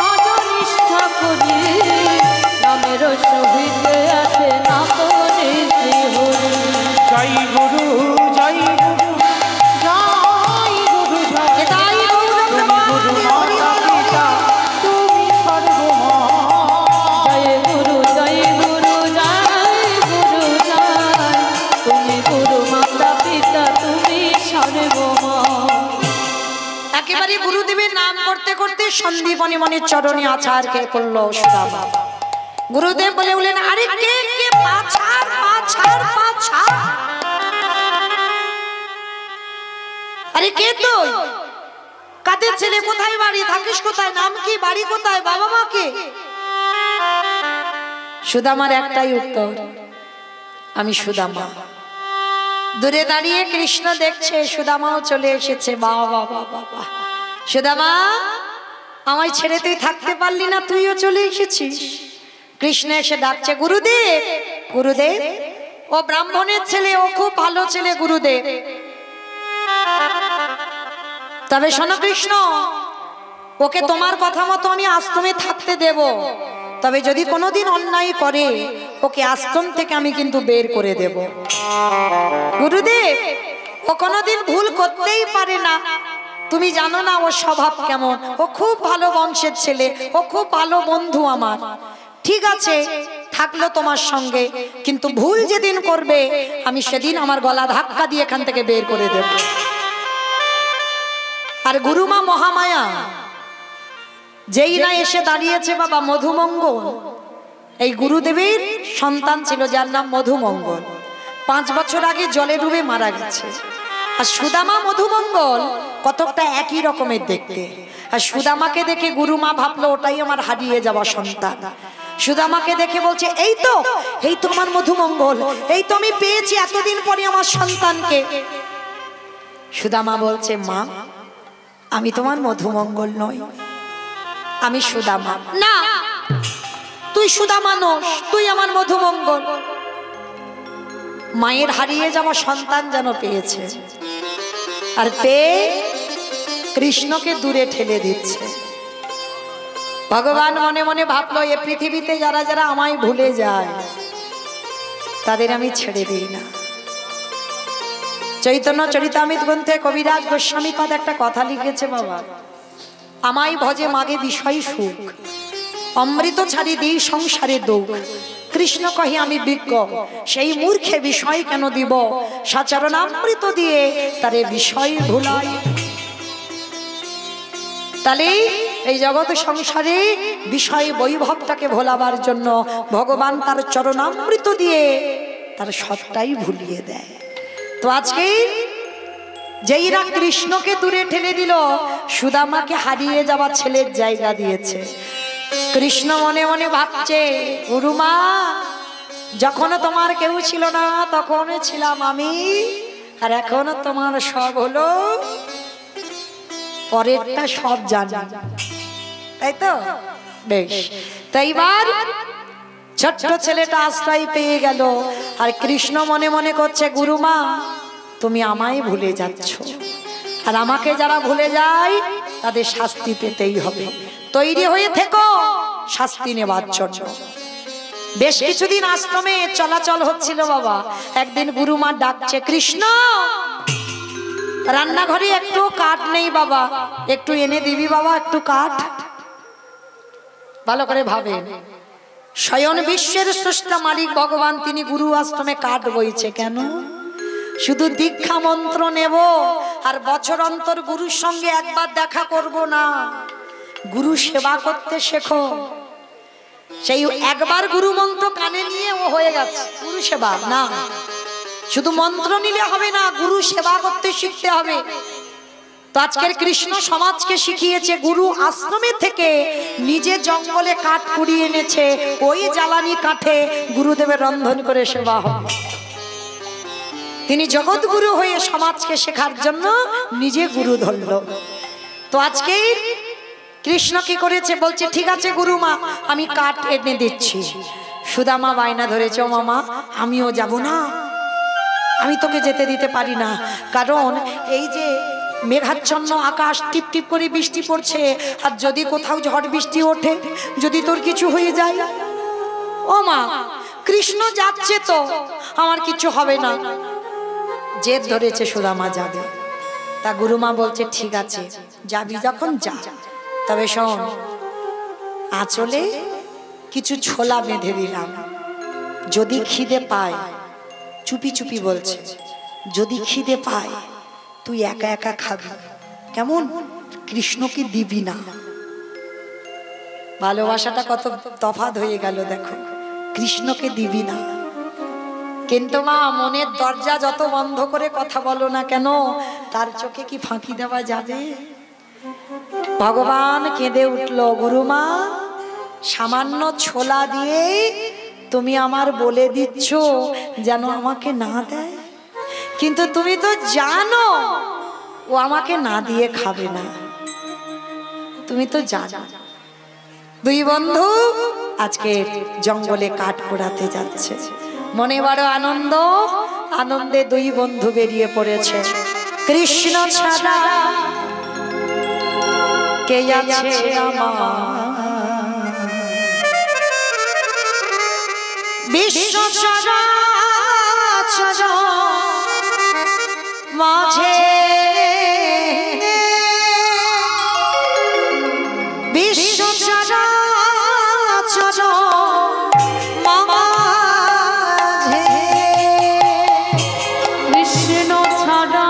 ভজন নিষ্ঠা করি, নামের সহিত আছে আপনি শ্রী হরি। জয় গুরু, জয় গুরু, জয় গুরু জয়, এটাই গৌরব গুরু মাতা পিতা, তুমি সর্বমা। জয় গুরু, জয় গুরু, জয় গুরু জয়, তুমি গুরু মাতা পিতা, তুমি সর্বমা। একেবারে গুরুদেবের নাম করতে করতে সন্দীপনী মনির চরণে আছাড় খেয়ে পড়ল সুদামা। গুরুদেব বলে উঠলেন, আরে কে কে পাছাড় পাছাড় পাছাড়, আরে কে তুই? কাদের ছেলে? কোথায় বাড়ি? থাকিস কোথায়? নাম কি? বাড়ি কোথায়? বাবা মা কে? সুদামার একটাই উত্তর, আমি সুদামা। দূরে দাঁড়িয়ে কৃষ্ণ দেখছে, সুদামাও চলে এসেছে। বাবা বাবা বাবা, সুদামা, আমায় ছেড়ে তুই থাকতে পারলি না, তুইও চলে এসেছিস। কৃষ্ণ এসে ডাকছে, গুরুদেব, গুরুদেব, ও ব্রাহ্মণের ছেলে, ও খুব ভালো ছেলে গুরুদেব। তবে শোনো কৃষ্ণ, ওকে তোমার কথা মতো আমি আশ্রমে থাকতে দেব, তবে যদি কোনোদিন অন্যায় করে ওকে আশ্রম থেকে আমি কিন্তু বের করে দেব। গুরুদেব, ও কোনোদিন ভুল করতেই পারে না, তুমি জানো না ওর স্বভাব কেমন, ও খুব ভালো বংশের ছেলে, ও খুব ভালো বন্ধু আমার। ঠিক আছে, থাকলো তোমার সঙ্গে, কিন্তু ভুল যেদিন করবে আমি সেদিন আমার গলা ধাক্কা দিয়ে এখান থেকে বের করে দেব। আর গুরুমা মহামায়া যেই না এসে দাঁড়িয়েছে বাবা মধুমঙ্গল, এই গুরুদেবের সন্তান ছিল যার নাম মধুমঙ্গল। 5 বছর আগে জলে ডুবে মারা গেছে। আর সুদামা মধুমঙ্গল কতকটা একই রকমের দেখতে। আর সুদামাকে দেখে গুরুমা ভাবলো ওটাই আমার হারিয়ে যাওয়া সন্তান। সুদামাকে দেখে বলছে, এই তো আমার মধুমঙ্গল, এই তো আমি পেয়েছি এতদিন পরে আমার সন্তানকে। সুদামা বলছে, মা, আমি তোমার মধুমঙ্গল নই, আমি সুদামা। না, তুই সুদামা নোস, তুই আমার মধুমঙ্গল। মায়ের হারিয়ে যাওয়া সন্তান যেন পেয়েছে, আর পেয়ে কৃষ্ণকে দূরে ঠেলে দিচ্ছে। ভগবান মনে মনে ভাবলো, এ পৃথিবীতে যারা যারা আমায় ভুলে যায় তাদের আমি ছেড়ে দিই না। চৈতন্য চরিতামৃত গ্রন্থে কবিরাজ গোস্বামী পাদ একটা কথা লিখেছে বাবা, আমায় ভজে মাগে বিষয় সুখ, অমৃত ছাড়ি দিই সংসারে দুঃখ। কৃষ্ণ কহে আমি বিজ্ঞ, সেই মূর্খে বিষয় কেন দিব, সাচরণামৃত দিয়ে তারে বিষয় ভুলাই। তাহলে এই জগৎ সংসারে বিষয় বৈভবটাকে ভোলাবার জন্য ভগবান তার চরণামৃত দিয়ে তার সবটাই ভুলিয়ে দেয়। তো আজকে যেইরা কৃষ্ণকে দূরে ঠেলে দিল, সুদামাকে হারিয়ে যাওয়া ছেলের জায়গা দিয়েছে। কৃষ্ণ মনে মনে ভাবছে, গুরুমা, যখন তোমার কেউ ছিল না তখন ছিলাম আমি, আর এখন তোমার সব হলো, পরেরটা সব জানি, তাই তো? বেশ, তাই এবার ছোট্ট ছেলেটা আশ্রয় পেয়ে গেল। আর কৃষ্ণ মনে মনে করছে, গুরুমা, তুমি আমায় ভুলে যাচ্ছ, আর আমাকে যারা ভুলে যায় তাদের শাস্তি পেতেই হবে। তৈরি হয়ে থেকো শাস্তি নেবার জন্য। বেশ কিছুদিন আশ্রমে চলাচল হচ্ছিল বাবা। একদিন গুরুমা ডাকছে, কৃষ্ণ রান্নাঘরে একটু কাঠ নেই বাবা, একটু এনে দিবি বাবা একটু কাঠ। ভালো করে ভাবেন, স্বয়ং বিশ্বের স্রষ্টা মালিক ভগবান তিনি গুরু আশ্রমে কাঠ বইছে কেন? শুধু দীক্ষা মন্ত্র নেব আর বছর অন্তর গুরুর সঙ্গে একবার দেখা করব না। গুরু সেবা করতে শেখো। সেই একবার গুরু মন্ত্র কানে নিয়ে ও হয়ে গেছে গুরু সেবা না। শুধু মন্ত্র নিলে হবে না, গুরু সেবা করতে শিখতে হবে। তো আজকের কৃষ্ণ সমাজকে শিখিয়েছে, গুরু আশ্রমে থেকে নিজে জঙ্গলে কাঠ কুড়িয়ে এনেছে, ওই জ্বালানি কাঠে গুরুদেবের রন্ধন করে সেবা হবে। তিনি জগৎগুরু হয়ে সমাজকে শেখার জন্য নিজে গুরু ধরল। তো আজকে কৃষ্ণ কি করেছে, বলছে ঠিক আছে গুরুমা আমি কাঠ এনে দিচ্ছি। সুদামা বায়না ধরেছে, ও মামা আমিও যাব না, আমি তোকে যেতে দিতে পারি না, কারণ এই যে মেঘাচ্ছন্ন আকাশ, টিপ টিপ করে বৃষ্টি পড়ছে, আর যদি কোথাও ঝড় বৃষ্টি ওঠে, যদি তোর কিছু হয়ে যায়। ও মা, কৃষ্ণ যাচ্ছে তো আমার কিছু হবে না। জেদ ধরেছে সুদামা যাবে। তা গুরুমা বলছে ঠিক আছে যাবি যখন যা, তবে শোন আঁচলে কিছু ছোলা বেঁধে দিলাম, যদি খিদে পায়, চুপি চুপি বলছে, যদি খিদে পায় তুই একা একা খাবি, কেমন? কৃষ্ণকে দিবি না। ভালোবাসাটা কত তফাৎ হয়ে গেল দেখো, কৃষ্ণকে দিবি না। কিন্তু মা মনের দরজা যত বন্ধ করে কথা বলো না কেন, তার চোখে কি ফাঁকি দেওয়া যাবে? ভগবান কেঁদে উঠল, গুরুমা সামান্য ছোলা দিয়ে তুমি আমার বলে দিচ্ছ যেন আমাকে না দেয়, কিন্তু তুমি তো জানো ও আমাকে না দিয়ে খাবে না, তুমি তো জানো। দুই বন্ধু আজকে জঙ্গলে কাঠ পোড়াতে যাচ্ছে, মনে বড় আনন্দ, আনন্দে দুই বন্ধু বেরিয়ে পড়েছে। কৃষ্ণ ছাড়া কে আছে আমার, বিশ্ব চরাচর মাঝে, বিশ্ব চরাচর মাঝে, কৃষ্ণ ছাড়া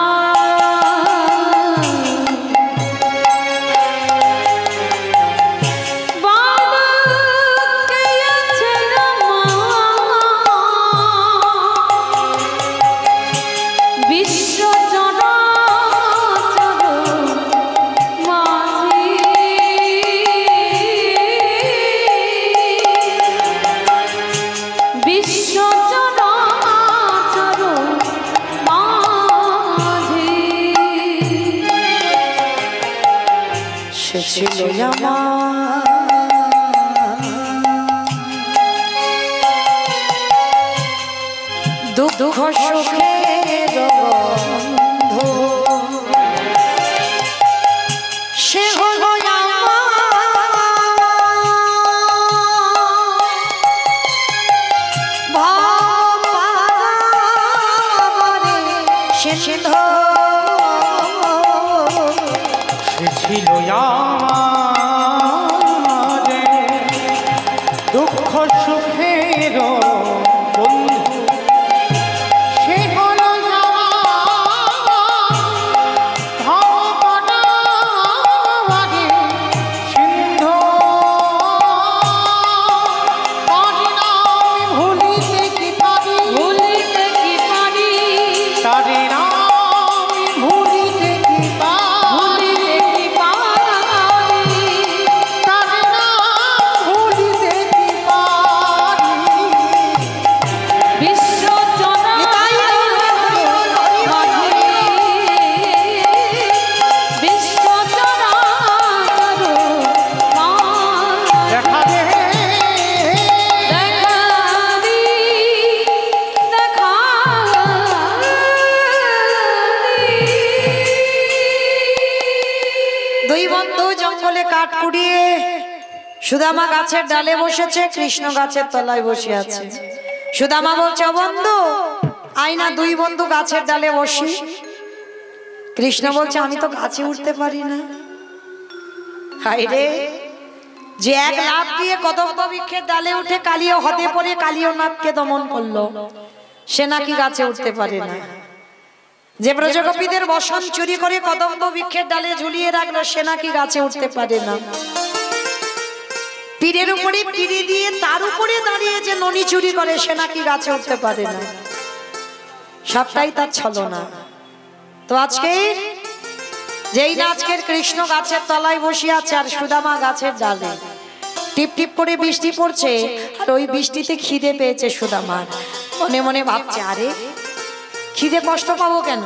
ছিল আমার দুঃখ সুখের বন্ধু, সে হলো ছিল আমার দুঃখ সুখের বন্ধু, সে হলো সিন্ধু, ভুলিতে কি পারি, ভুলিতে কি পারি, তারে সুদামা গাছের ডালে বসেছে, কৃষ্ণ গাছের তলায় বসে আছে। সুদামা বলছে, ও বন্ধু আয়না, দুই বন্ধু গাছের ডালে বসি। কৃষ্ণ বলছে, আমি তো গাছে উঠতে পারি না। হায় রে, যে এক লাফ দিয়ে কদম্ব বৃক্ষের ডালে উঠে কালীয় হদে পড়ে কালীয়নাথকে দমন করলো, সে নাকি গাছে উঠতে পারে না। যে ব্রজগোপীদের বসন চুরি করে কদম্ব বৃক্ষের ডালে ঝুলিয়ে রাখলো, সে নাকি গাছে উঠতে পারে না। পীরের উপরে পিড়ি দিয়ে তার উপরে দাঁড়িয়ে যে ননি চুরি করে, সে নাকি গাছে উঠতে পারে না। সবটাই তার ছলনা। তো আজকে যেই না আজকের কৃষ্ণ গাছের তলায় বসে আছে আর সুদামা গাছের ডালে, টিপ টিপ করে বৃষ্টি পড়ছে, আর ওই বৃষ্টিতে খিদে পেয়েছে সুদামার। মনে মনে ভাবছে, আরে খিদে কষ্ট পাবো কেন,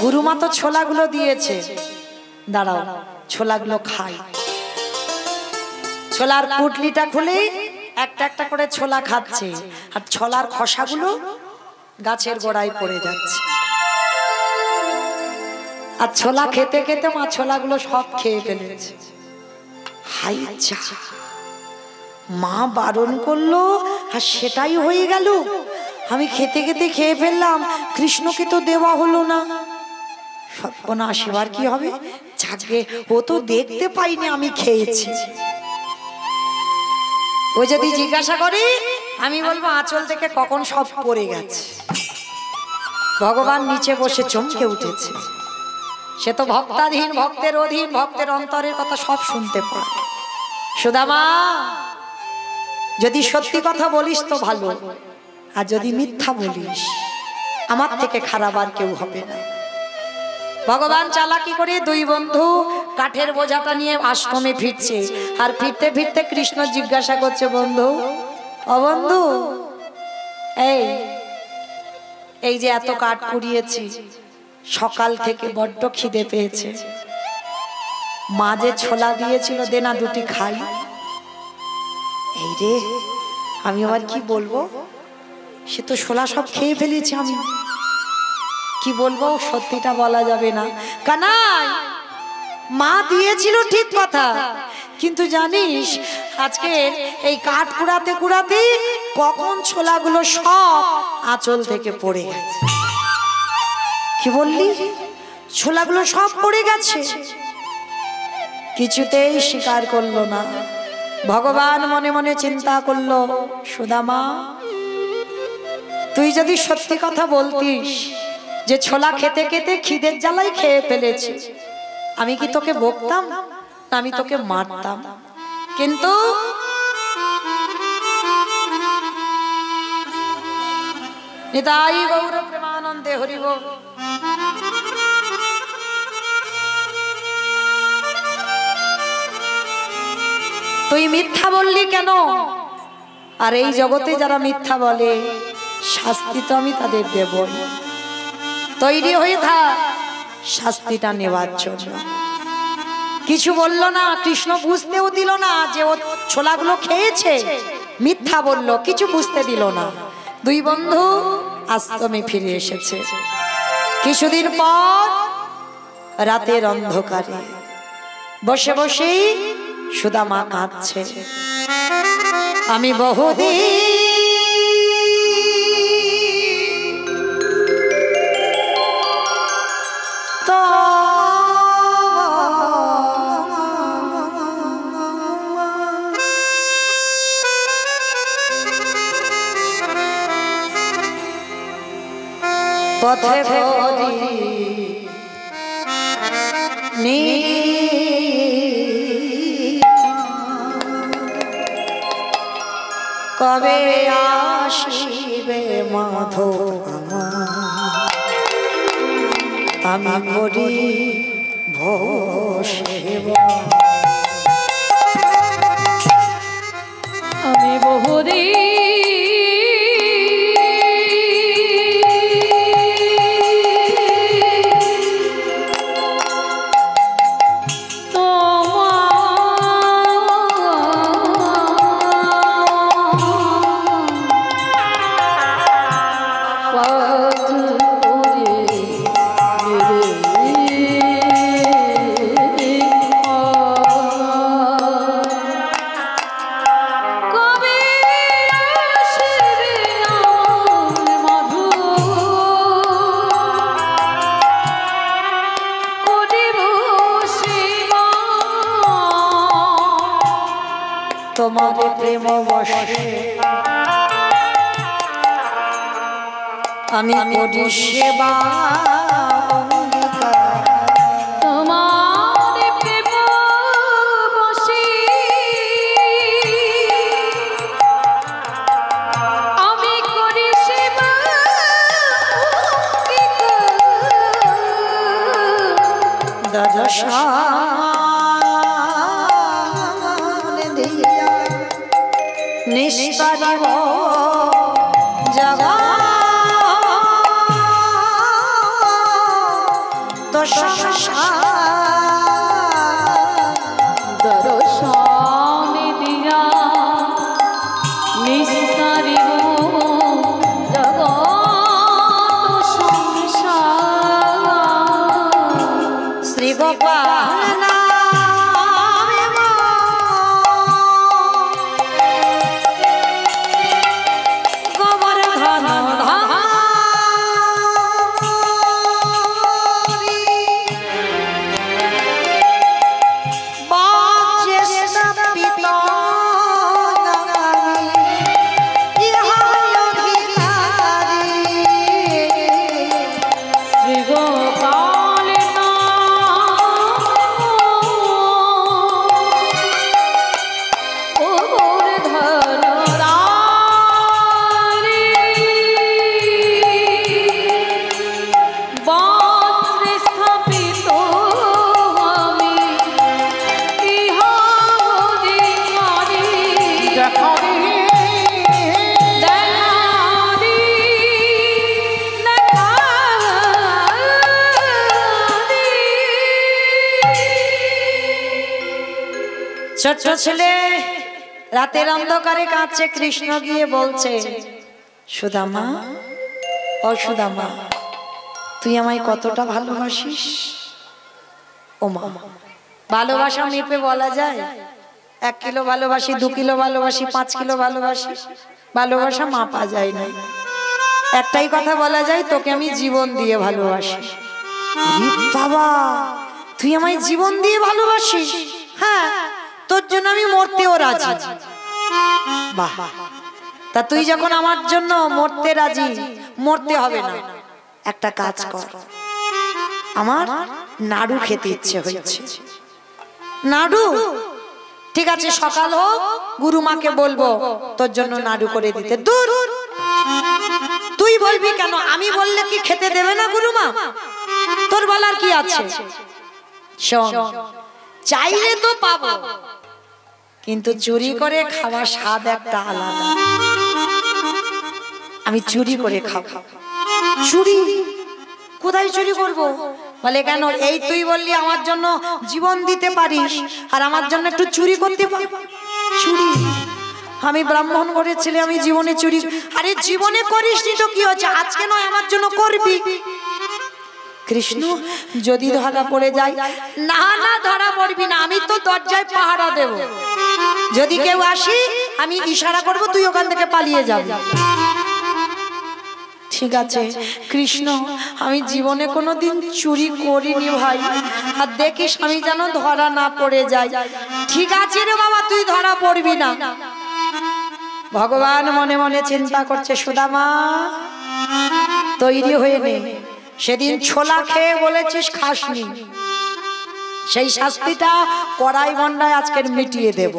গুরুমা তো ছোলাগুলো দিয়েছে, দাঁড়াও ছোলাগুলো খাই। ছোলার পুটলিটা খুলে একটা একটা করে ছোলা খাচ্ছে, আর ছোলার খোসাগুলো গাছের গোড়ায় পড়ে যাচ্ছে। আর ছোলা খেতে খেতে মা ছোলাগুলো সব খেয়ে ফেলেছে। হাই যা, মা বারণ করলো আর সেটাই হয়ে গেল। আমি খেতে খেতে খেয়ে ফেললাম, কৃষ্ণকে তো দেওয়া হলো না। সর্বনাশ, এবার কি হবে? যাকে ও তো দেখতে পাইনি আমি খেয়েছি। ও যদি জিজ্ঞাসা করে, আমি বলবো আঁচল থেকে কখন সব পড়ে গেছে। ভগবান নিচে বসে চমকে উঠেছে। সে তো ভক্তাধীন, ভক্তের অধীন, ভক্তের অন্তরের কথা সব শুনতে পায়। সুদামা, যদি সত্যি কথা বলিস তো ভালো, আর যদি মিথ্যা বলিস আমার থেকে খারাপ আর কেউ হবে না। ভগবান চালাকি করে দুই বন্ধু কাঠের বোঝাটা নিয়ে আশ্রমে ফিরছে। আর ফিরতে ফিরতে কৃষ্ণ জিজ্ঞাসা করছে, বন্ধু ও বন্ধু, এই যে এত কাঠ কুড়িয়েছি, সকাল থেকে বড্ড খিদে পেয়েছে, মা যে ছোলা দিয়েছিল দে না দুটি খাই। এই রে, আমি আবার কি বলবো, সে তো ছোলা সব খেয়ে ফেলেছি, আমি কি বলবো, সত্যিটা বলা যাবে না। কানাই, মা দিয়েছিল ঠিক কথা, কিন্তু জানিস আজকে এই কাঠ কুড়াতে কুড়াতে কখন ছোলাগুলো সব আঁচল থেকে পড়ে গেছে। কি বললি? ছোলাগুলো সব পড়ে গেছে। কিছুতেই স্বীকার করলো না। ভগবান মনে মনে চিন্তা করলো, সুদামা তুই যদি সত্যি কথা বলতিস যে ছোলা খেতে খেতে খিদের জ্বালাই খেয়ে ফেলেছি, আমি কি তোকে বকতাম? আমি তোকে মারতাম। কিন্তু নিতাই গৌর প্রেমানন্দে হরি বল। তুই মিথ্যা বললি কেন? আর এই জগতে যারা মিথ্যা বলে শাস্তি তো আমি তাদের দেবই। তৈরি হয়ে থাক শাস্তিটা নেওয়ার জন্য। কিছু বললো না, কৃষ্ণ বুঝতেও দিল না যে ও ছোলাগুলো খেয়েছে, মিথ্যা বলল, কিছু বুঝতে দিল না। দুই বন্ধু আশ্রমে ফিরে এসেছে। কিছুদিন পর রাতের অন্ধকারে বসে বসেই সুদামা কাঁদছে। আমি বহুদিন পথে ভরি কবে আসিবে মাধব, আমি করি ভোসেবা। আমি বহুদিন প্রেম বসে আমি করি সেবা তোমার প্রেম বশে আমি করি সেবা দশা নিস্তারিব জগা তো দর্শন দিয়া নিস্তারিব জগৎ সংসার শ্রী গোপাল ছোট্ট ছেলে রাতের অন্ধকারে কাঁদছে কৃষ্ণ গিয়ে বলছে সুদামা ও সুদামা তুই আমায় কতটা ভালোবাসিস ও মা ভালোবাসা মেপে বলা যায় 1 কিলো ভালোবাসি 2 কিলো ভালোবাসি 5 কিলো ভালোবাসি ভালোবাসা মাপা যায় না একটাই কথা বলা যায় তোকে আমি জীবন দিয়ে ভালোবাসি বাবা তুই আমায় জীবন দিয়ে ভালোবাসিস হ্যাঁ তোর জন্য আমি মরতেও রাজি বাহ তা তুই যখন আমার জন্য মরতে রাজি মরতে হবে না একটা কাজ কর আমার নাড়ু খেতে ইচ্ছে হয়েছে নাড়ু ঠিক আছে সকাল হোক গুরুমাকে বলবো তোর জন্য নাড়ু করে দিতে দূর তুই বলবি কেন আমি বললে কি খেতে দেবে না গুরুমা তোর বলার কি আছে শোন চাইলে তো পাবো কিন্তু চুরি করে খাওয়া স্বাদ একটা আলাদা আমি চুরি করে খাবো চুরি কোথায় চুরি করব বলে কেন এই তুই বললি আমার জন্য জীবন দিতে পারিস আর আমার জন্য একটু চুরি করতে পারি চুরি আমি ব্রাহ্মণ ঘরের ছেলে আমি জীবনে চুরি আরে জীবনে করিসনি তো কি হচ্ছে আজকে নয় আমার জন্য করবি কৃষ্ণ যদি ধরা পড়ে যায় না না ধরা পড়বি না আমি তো দরজায় পাহারা দেব যদি কেউ আসি আমি ইশারা করব তুই ওখান থেকে পালিয়ে যাবি ঠিক আছে কৃষ্ণ আমি জীবনে কোনোদিন চুরি করিনি ভাই আর দেখিস আমি যেন ধরা না পড়ে যাই ঠিক আছে রে বাবা তুই ধরা পড়বি না ভগবান মনে মনে চিন্তা করছে সুদামা তৈরি হয়ে নে সেদিন ছোলা খেয়ে বলেছিস খাসনি সেই শাস্তিটা কড়াই গন্ডায় আজকের মিটিয়ে দেব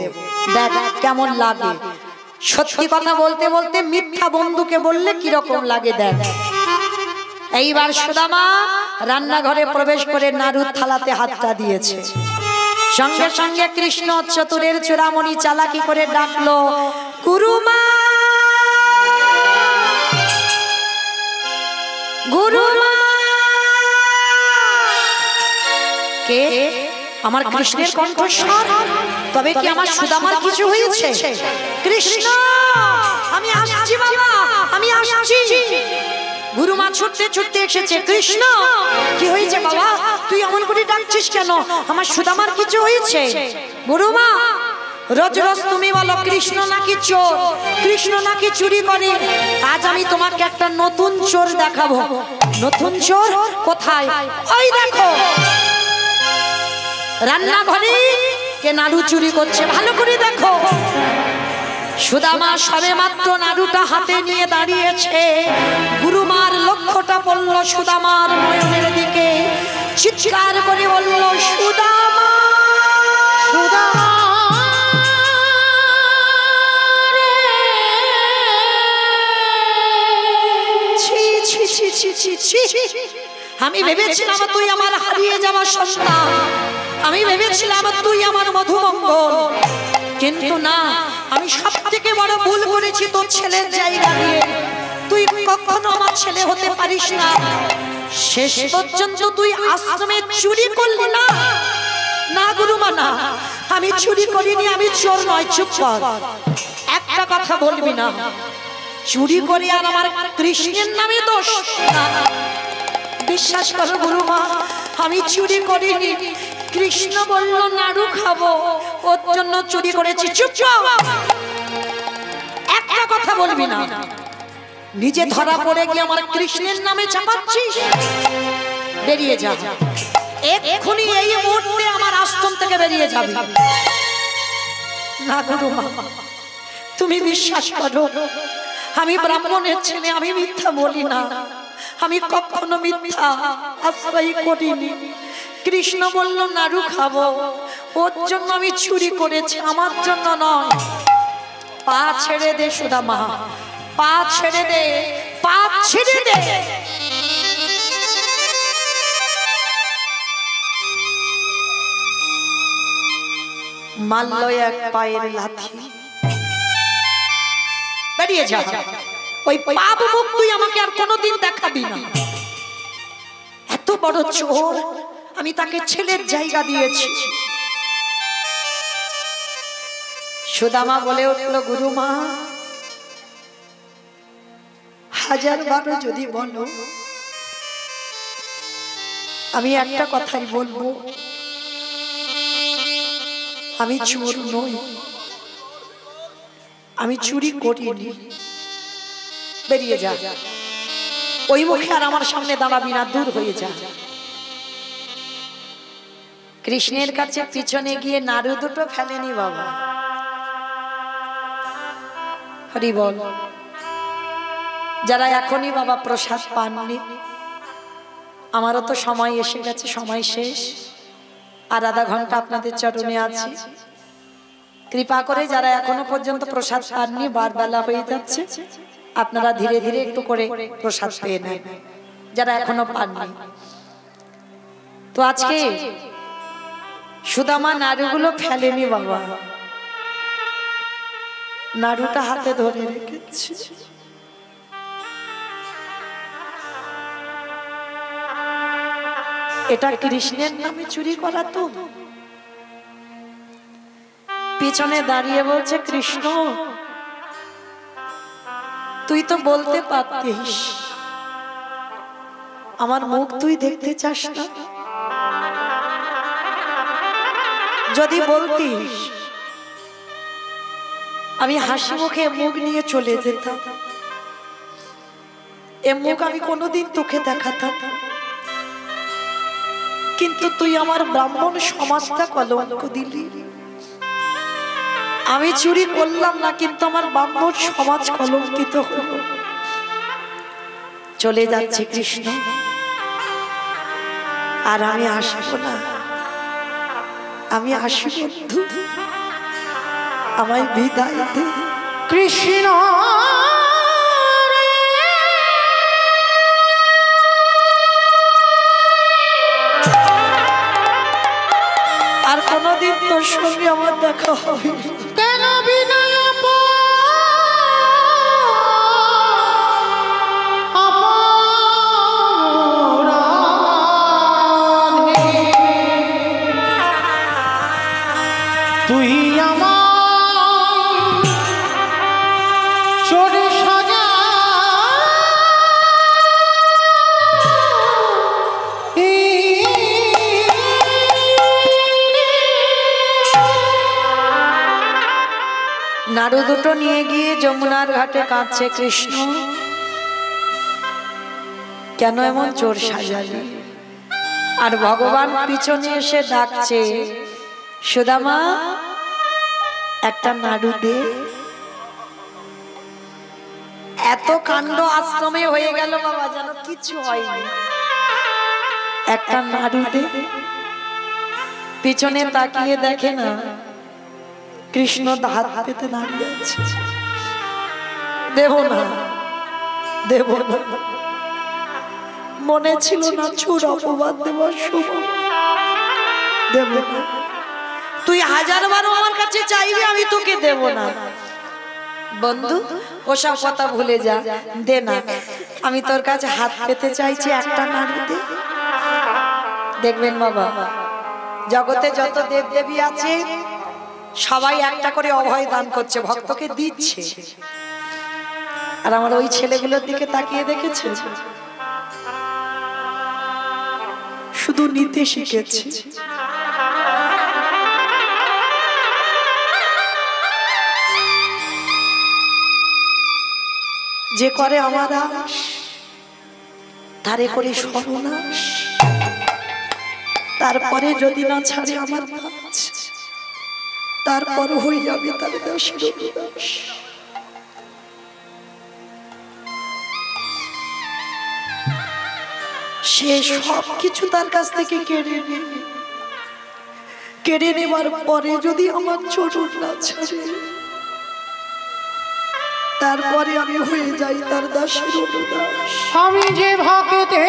দেখ কেমন লাগে সত্যি কথা বলতে বলতে মিথ্যা বন্ধুকে বললে কিরকম লাগে দেখ এইবার সুদামা রান্নাঘরে প্রবেশ করে নাড়ুর থালাতে হাতটা দিয়েছে সঙ্গে সঙ্গে কৃষ্ণ চতুরের চূড়ামণি চালাকি করে ডাকলো গুরুমা গুরুমা কে আমার কৃষ্ণের কণ্ঠস্বর তবে কি আমার সুদামার কিছু হয়েছে কৃষ্ণ আমি আসছি বাবা আমি আসছি গুরুমা ছুটতে ছুটতে এসেছে কৃষ্ণ কি হয়েছে বাবা তুই এমন করে ডাকছিস কেন আমার সুদামার কিছু হয়েছে গুরুমা রোজ রোজ তুমি বলো কৃষ্ণ নাকি চোর কৃষ্ণ নাকি চুরি করে আজ আমি তোমাকে একটা নতুন চোর দেখাবো নতুন চোর কোথায় ওই দেখো রান্নাঘরে কে নাড়ু চুরি করছে ভালো করে দেখো সুদামা সবে মাত্র নাড়ুটা হাতে নিয়ে দাঁড়িয়েছে, গুরুমার লক্ষ্যটা পড়ল সুদামার নয়নের দিকে, চিৎকার করে বলল সুদামা সুদামা। আমি ভেবেছিলাম তুই আমার হারিয়ে যাওয়া সন্তান, আমি ভেবেছিলাম তুই আমার মধুমঙ্গল, কিন্তু না, আমি সব থেকে বড় ভুল করেছি তোর ছেলের জায়গা দিয়ে। তুই কখনো আমার ছেলে হতে পারিস না। শেষ পর্যন্ত তুই আশ্রমে চুরি করলি না। না গুরুমা না, আমি চুরি করিনি, আমি চোর নয়। চুপ কর, একটা কথা বলবি না। চুরি করে আর আমার কৃষ্ণের নামে দোষ? বিশ্বাস করো গুরুমা, আমি চুরি করিনি। কৃষ্ণ বলল নাড়ু খাবো, ওর জন্য চুরি করেছি। চুপ কর, একটা কথা বলবি না। নিজে ধরা পড়ে গিয়ে আমার কৃষ্ণের নামে চাপাচ্ছিস, বেরিয়ে যা এক্ষুনি, এই মুহূর্তে আমার আশ্রম থেকে বেরিয়ে যাবি। না গুরুমা, তুমি বিশ্বাস করো, আমি ব্রাহ্মণের ছেলে, আমি মিথ্যা বলি না, আমি কখনো মিথ্যা আশ্রয় করিনি। কৃষ্ণ বলল নাড়ু খাবো, ওর জন্য আমি চুরি করেছি, আমার জন্য নয়। পা ছেড়ে দে সুদামা, পা ছেড়ে দে, পা ছেড়ে দে। মারল এক পায়ের লাথি, বেরিয়ে যা। ওই পাপ মুখ তুই আমাকে আর কোনোদিন দেখাবি না। এত বড় চোর, আমি তাকে ছেলের জায়গা দিয়েছি। সুদামা বলে উঠল গুরুমা, হাজার বারো যদি বলো, আমি একটা কথাই বলবো, আমি চোর নই, আমি চুরি করিনি। বেরিয়ে যা, ওই মুখে আর আমার সামনে দাঁড়াবি না, দূর হয়ে যা। কৃষ্ণের কাছে পিছনে গিয়ে নাড়ু দুটো ফেলেনি বাবা। হরি বল। যারা এখনই বাবা প্রসাদ পাননি, আমারও তো সময় এসে গেছে, সময় শেষ, আর আধা ঘন্টা আপনাদের চরণে আছি। কৃপা করে যারা এখনো পর্যন্ত প্রসাদ পাননি, বারবেলা হয়ে যাচ্ছে, আপনারা ধীরে ধীরে একটু করে প্রসাদ পেয়ে নেন, যারা এখনো পাননি। তো আজকে সুদামা নাড়ুগুলো ফেলেনি বাবা, নাড়ুটা হাতে ধরে রেখেছে। এটা কৃষ্ণের নামে চুরি করা তো। পিছনে দাঁড়িয়ে বলছে কৃষ্ণ, তুই তো বলতে পারতিস, আমার মুখ তুই দেখতে চাস না? যদি বলতিস, আমি হাসি মুখে মুখ নিয়ে চলে যেতাম, এ মুখ আমি কোনোদিন তোকে দেখাতাম। কিন্তু তুই আমার ব্রাহ্মণ সমাজটা কলঙ্ক দিলি। আমি চুরি করলাম না, কিন্তু আমার ব্রাহ্মণ সমাজ কলঙ্কিত হলো। চলে যাচ্ছে কৃষ্ণ, আর আমি আসব না, আমি আসি বন্ধু, আমায় বিদায় দে কৃষ্ণ। আর কোনদিন তোর সঙ্গে আমার দেখা হবে কেন? বিনয় তুই আমার চোরে সাজা নাড়ু দুটো নিয়ে গিয়ে যমুনার ঘাটে কাঁদছে কৃষ্ণ, কেন এমন চোর সাজালি? আর ভগবান পিছনে এসে ডাকছে, সুদামা একটা নাড়ু দে। এত কাণ্ড আশ্রমে হয়ে গেল বাবা, যেন কিছু হয়নি। একটা নাড়ু দে। পিছনে তাকিয়ে দেখে না কৃষ্ণ হাত পেতে দাঁড়িয়ে আছে। দেব না, দেব না। মনে ছিল না চোর অপবাদ দেওয়ার সময়। দেব না। তুই 1000 বারও আমার কাছে চাইবি, আমি তোকে দেব না। বন্ধু, ওসব কথা ভুলে যা, দে না। আমি তোর কাছে হাত পেতে চাইছি, একটা নাড়ু দে। দেখবেন বাবা, জগতে যত দেব দেবী আছে সবাই একটা করে অভয় দান করছে, ভক্তকে দিচ্ছে। আর আমার ওই ছেলেগুলোর দিকে তাকিয়ে দেখেছে, শুধু নিতে শিখেছে। যে করে আমার আশ, তারে করে সর্বনাশ। তারপরে যদি না ছাড়ে আমার কাজ, তারপর হয়ে যাবে তার দাসের দাস। সে সব কিছু তার কাছ থেকে কেড়ে নেবে। কেড়ে নেবার পরে যদি আমার চরণ না ছাড়ে, তারপরে আমি হয়ে যাই তার দাসের দাস। আমি যে ভাগতে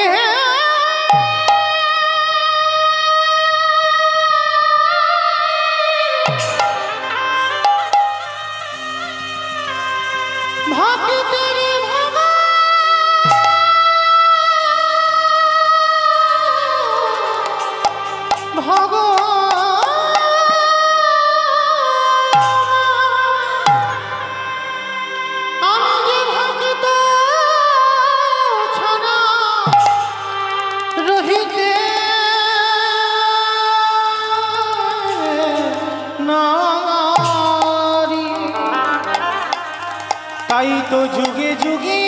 তাই তো যুগে যুগে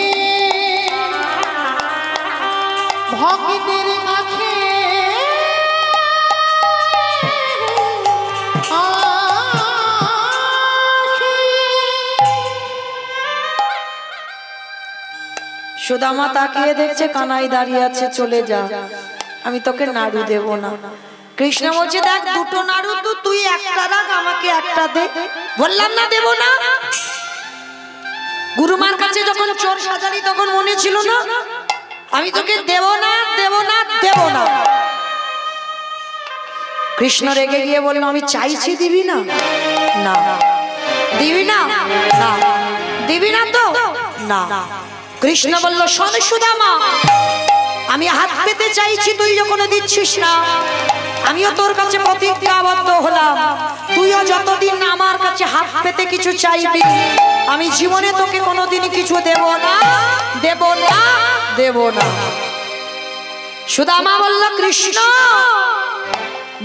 ভক্তের কাছে সুদামা তাকিয়ে দেখছে কানাই দাঁড়িয়ে আছে, চলে যা, আমি তোকে নাড়ু দেব না। কৃষ্ণ বলছে, দেখ দুটো নাড়ু তো, তুই একটা রাখ, আমাকে একটা দে। বললাম না দেব না। গুরুমার কাছে যখন চোর সাজালি তখন মনে ছিল না আমি তোকে দেব না, দেব না, দেব না। কৃষ্ণ রেগে গিয়ে বলল, আমি চাইছি, দিবি না? না। দিবি না? না। দিবি না তো? না। কৃষ্ণ বলল, শোন সুদামা, আমি হাত পেতে চাইছি, তুই যখন দিচ্ছিস না, আমিও তোর কাছে প্রতিজ্ঞাবদ্ধ হলাম, তুইও যতদিন না আমার কাছে হাত পেতে কিছু চাইবি, আমি জীবনে তোকে কোনোদিন কিছু দেব না, দেব না, দেব না। সুদামা বলল, কৃষ্ণ,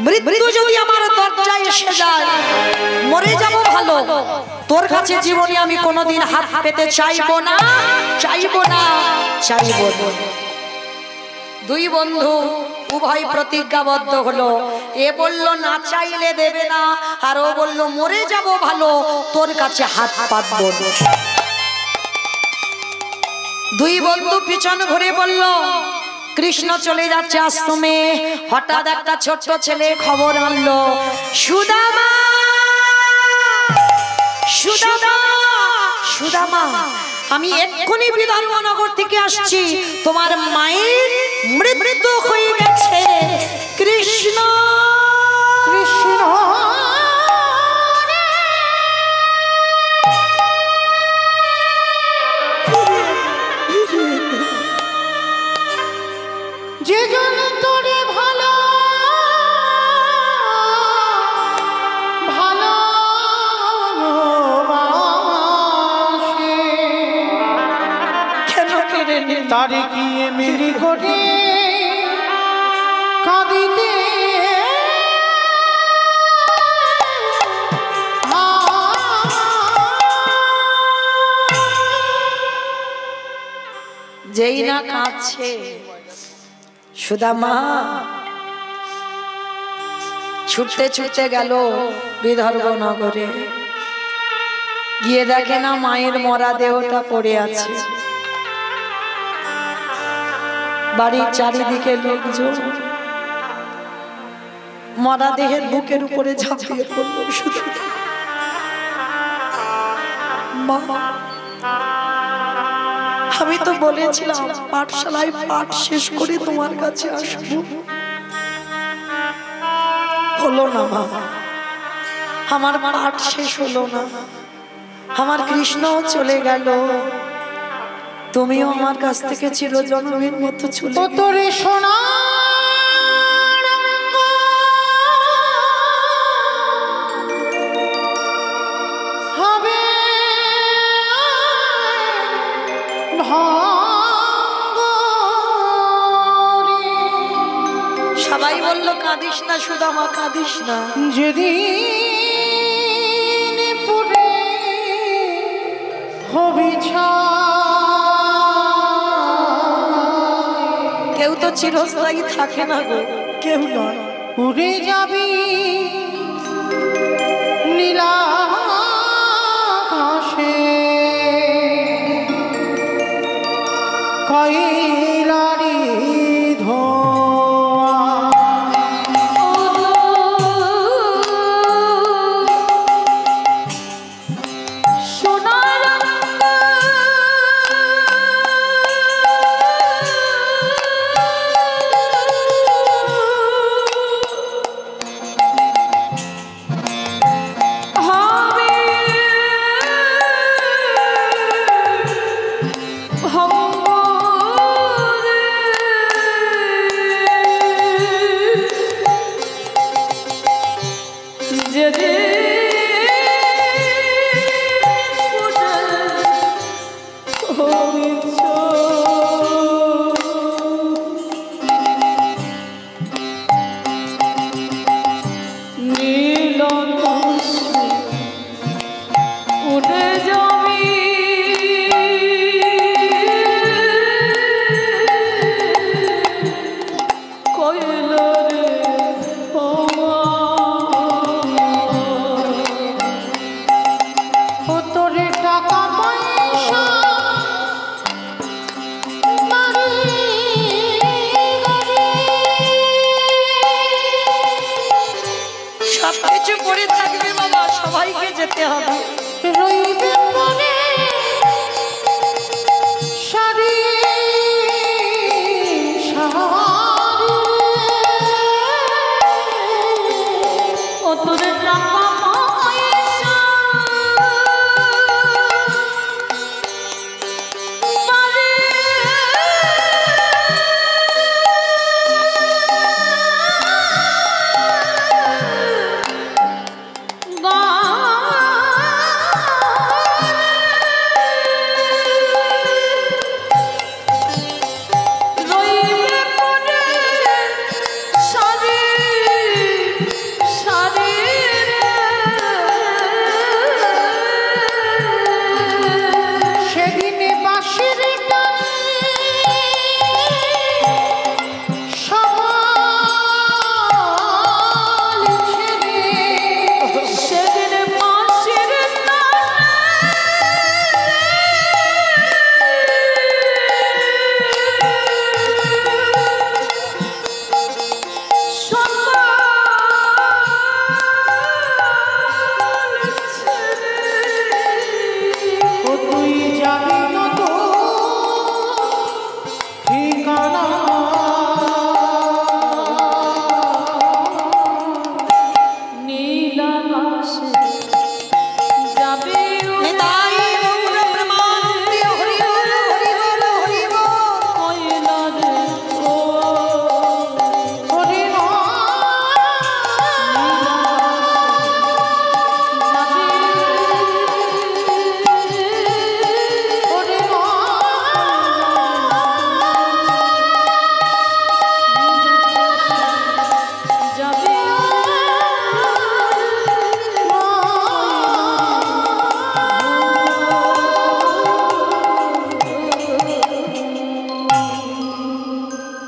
মৃত্যু যদি আমার দরজায় এসে যায়, মরে যাব ভালো, তোর কাছে জীবনে আমি কোনোদিন হাত পেতে চাইবো না, চাইবো না, চাইবো না। দুই বন্ধু উভয় প্রতিজ্ঞাবদ্ধ হলো। এ বলল না চাইলে দেবে না, আর ও বলল মরে যাব ভালো, তোর কাছে হাত পাতবো না। দুই বন্ধু পিছন ঘুরে বলল, কৃষ্ণ চলে যাচ্ছে আশ্রমে। হঠাৎ একটা ছোট্ট ছেলে খবর আনলো, সুদামা, সুদামা, সুদামা, আমি এক্ষুনি বিদর্ভনগর থেকে আসছি, তোমার মায়ের মৃত্যু হয়ে গেছে। কৃষ্ণ, কৃষ্ণ, যে জন তোরে ভালো ভালো কেন কেড়ে নিল? তারে কি মিলি করে কাঁদিতে যেই না কাঁদছে, সুদামা ছুটতে ছুটতে গেল বিদর্ভ নগরে। গিয়ে দেখে না মায়ের মরা দেহটা পড়ে আছে। বাড়ির চারিদিকে লোকজন মরা দেহের বুকের উপরে ঝাঁপিয়ে পড়ল। শুধু মা, আমি তো বলেছিলাম পাঠশালায় পাঠ শেষ করে তোমার কাছে আসবো, হলো না মা, আমার পাঠ শেষ হলো না, আমার কৃষ্ণ চলে গেল, তুমিও আমার কাছ থেকে চিরজন্মের মতো চলে তোরে সোনা হবে সবাই বলল কাঁদিস না সুদামা, কাঁদিস না। যেদিন পুরে হবি কেউ তো চিরস্থায়ী থাকে না গো, কেউ নয়। উড়ে যাবি নীলাকাশে কয়লারি ধোঁয়া, সবকিছু পড়ে থাকবে বাবা, সবাইকে যেতে হবে। রইবে মনে সারি সারি ও তোরে টাকা পয়সা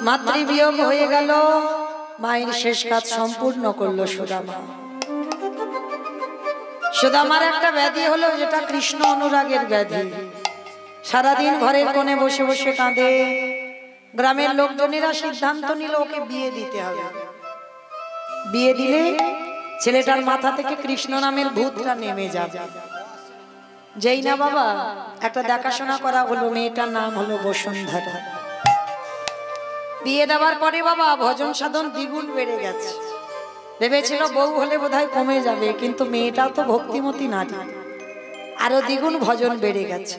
মাতৃবিয়োগ হয়ে গেল, মায়ের শেষ কাজ সম্পূর্ণ করলো সুদামা। সুদামার একটা ব্যাধি হলো, যেটা কৃষ্ণ অনুরাগের ব্যাধি। সারাদিন ঘরের কোণে বসে বসে কাঁদে। গ্রামের লোকজনেরা সিদ্ধান্ত নিল ওকে বিয়ে দিতে হবে। বিয়ে দিলে ছেলেটার মাথা থেকে কৃষ্ণ নামের ভূতটা নেমে যাবে। যেই না বাবা একটা দেখাশোনা করা হলো, মেয়েটার নাম হলো বসুন্ধরা। বিয়ে দেওয়ার পরে বাবা ভজন সাধন দ্বিগুণ বেড়ে গেছে। ভেবেছিল বউ হলে বোধহয় কমে যাবে, কিন্তু মেয়েটাও তো ভক্তিমতী নারী, আরো দ্বিগুণ ভজন বেড়ে গেছে।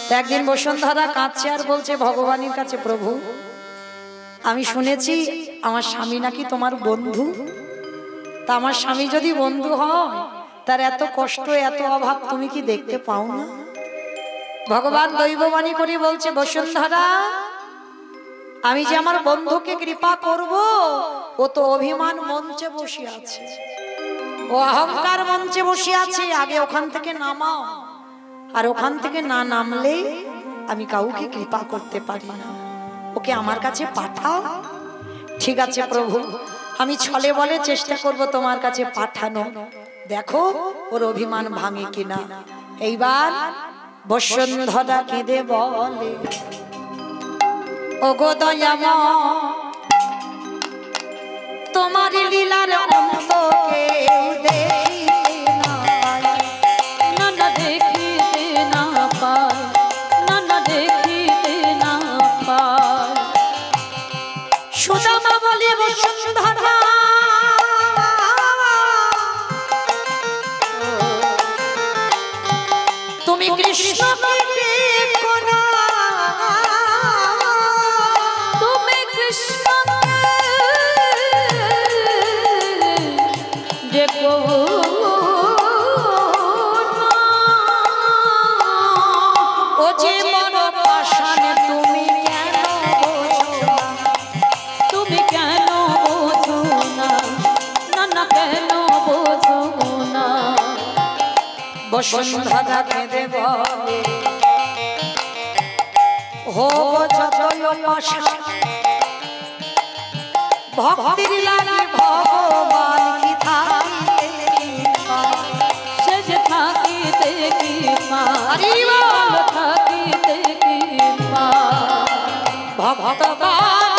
তো একদিন বসুন্ধরা কাঁদছে আর বলছে ভগবানের কাছে, প্রভু আমি শুনেছি আমার স্বামী নাকি তোমার বন্ধু, তা আমার স্বামী যদি বন্ধু হয় তার এত কষ্ট এত অভাব তুমি কি দেখতে পাও না? ভগবান দৈববাণী করে বলছে, বসুন্ধরা আমি যে আমার বন্ধুকে কৃপা করব, ও তো অভিমান মঞ্চে বসে আছে, ও অহংকার মঞ্চে বসে আছে, আগে ওখান থেকে নামাও, আর ওখান থেকে না নামলে আমি কাউকে কৃপা করতে পারি না, ওকে আমার কাছে পাঠাও। ঠিক আছে প্রভু, আমি ছলে বলে চেষ্টা করব তোমার কাছে পাঠানো, দেখো ওর অভিমান ভাঙে কিনা। এইবার বসুন্ধরা কেঁদে বলে, ওগো দয়াময় তোমার লীলার অন্ত কেউ দেখিতে না পায়, না না দেখিতে না পায়, না না দেখিতে না পায়। সুদামা বলে বসুন্ধরা তুমি কৃষ্ণকে দেখো না, তুমি কৃষ্ণকে দেখো না, ও যে বড় পাষাণ তুমি কেন বোঝো না, তুমি কেন বোঝো না, না না কেন বোঝো না। বসুন্ধরা কেঁদে বলে, হো যতই পাষাণ ভক্তির লাগে ভগবান কি থাকিতে কৃপা। সে যে থাকিতে কৃপা, হরি বল। থাকিতে কৃপা। ভক্তগণ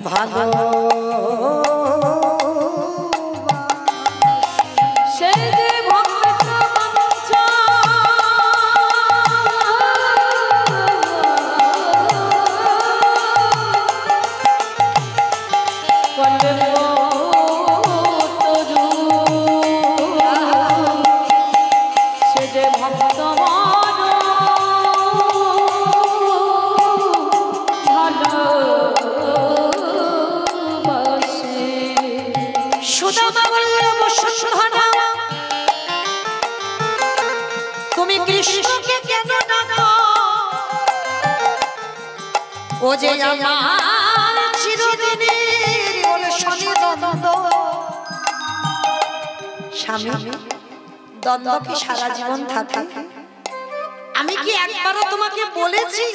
ভালো সে যে ভক্ত বাঞ্ছা, সে যে ভক্ত ভালোবাসে। সুদামা বলল, বসুন্ধরা তুমি কৃষ্ণকে কেন ডাকো, ও যে আমার চিরদিনের ওর স্বামী দ্বন্দ্ব। স্বামী দ্বন্দ্ব কি সারা জীবন থাকে? আমি কি একবারও তোমাকে বলেছি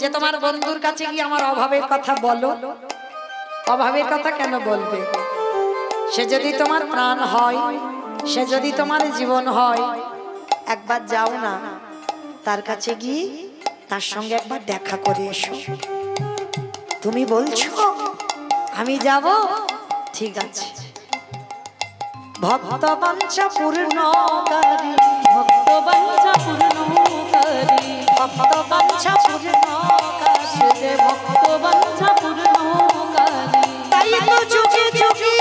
যে তোমার বন্ধুর কাছে গিয়ে আমার অভাবের কথা বলো? অভাবের কথা কেন বলবে? সে যদি তোমার প্রাণ হয়, সে যদি তোমার জীবন হয়, একবার যাও না তার কাছে গিয়ে তার সঙ্গে একবার দেখা করে এসো। তুমি বলছো আমি যাব, ঠিক আছে। ভক্ত বাঞ্ছা পূর্ণকারী, ভক্ত বাঞ্ছা পূর্ণকারী, ভক্ত বাঞ্ছা পূর্ণকারী, সে যে ভক্ত বাঞ্ছা পূর্ণকারী। তাই তো যুগে যুগে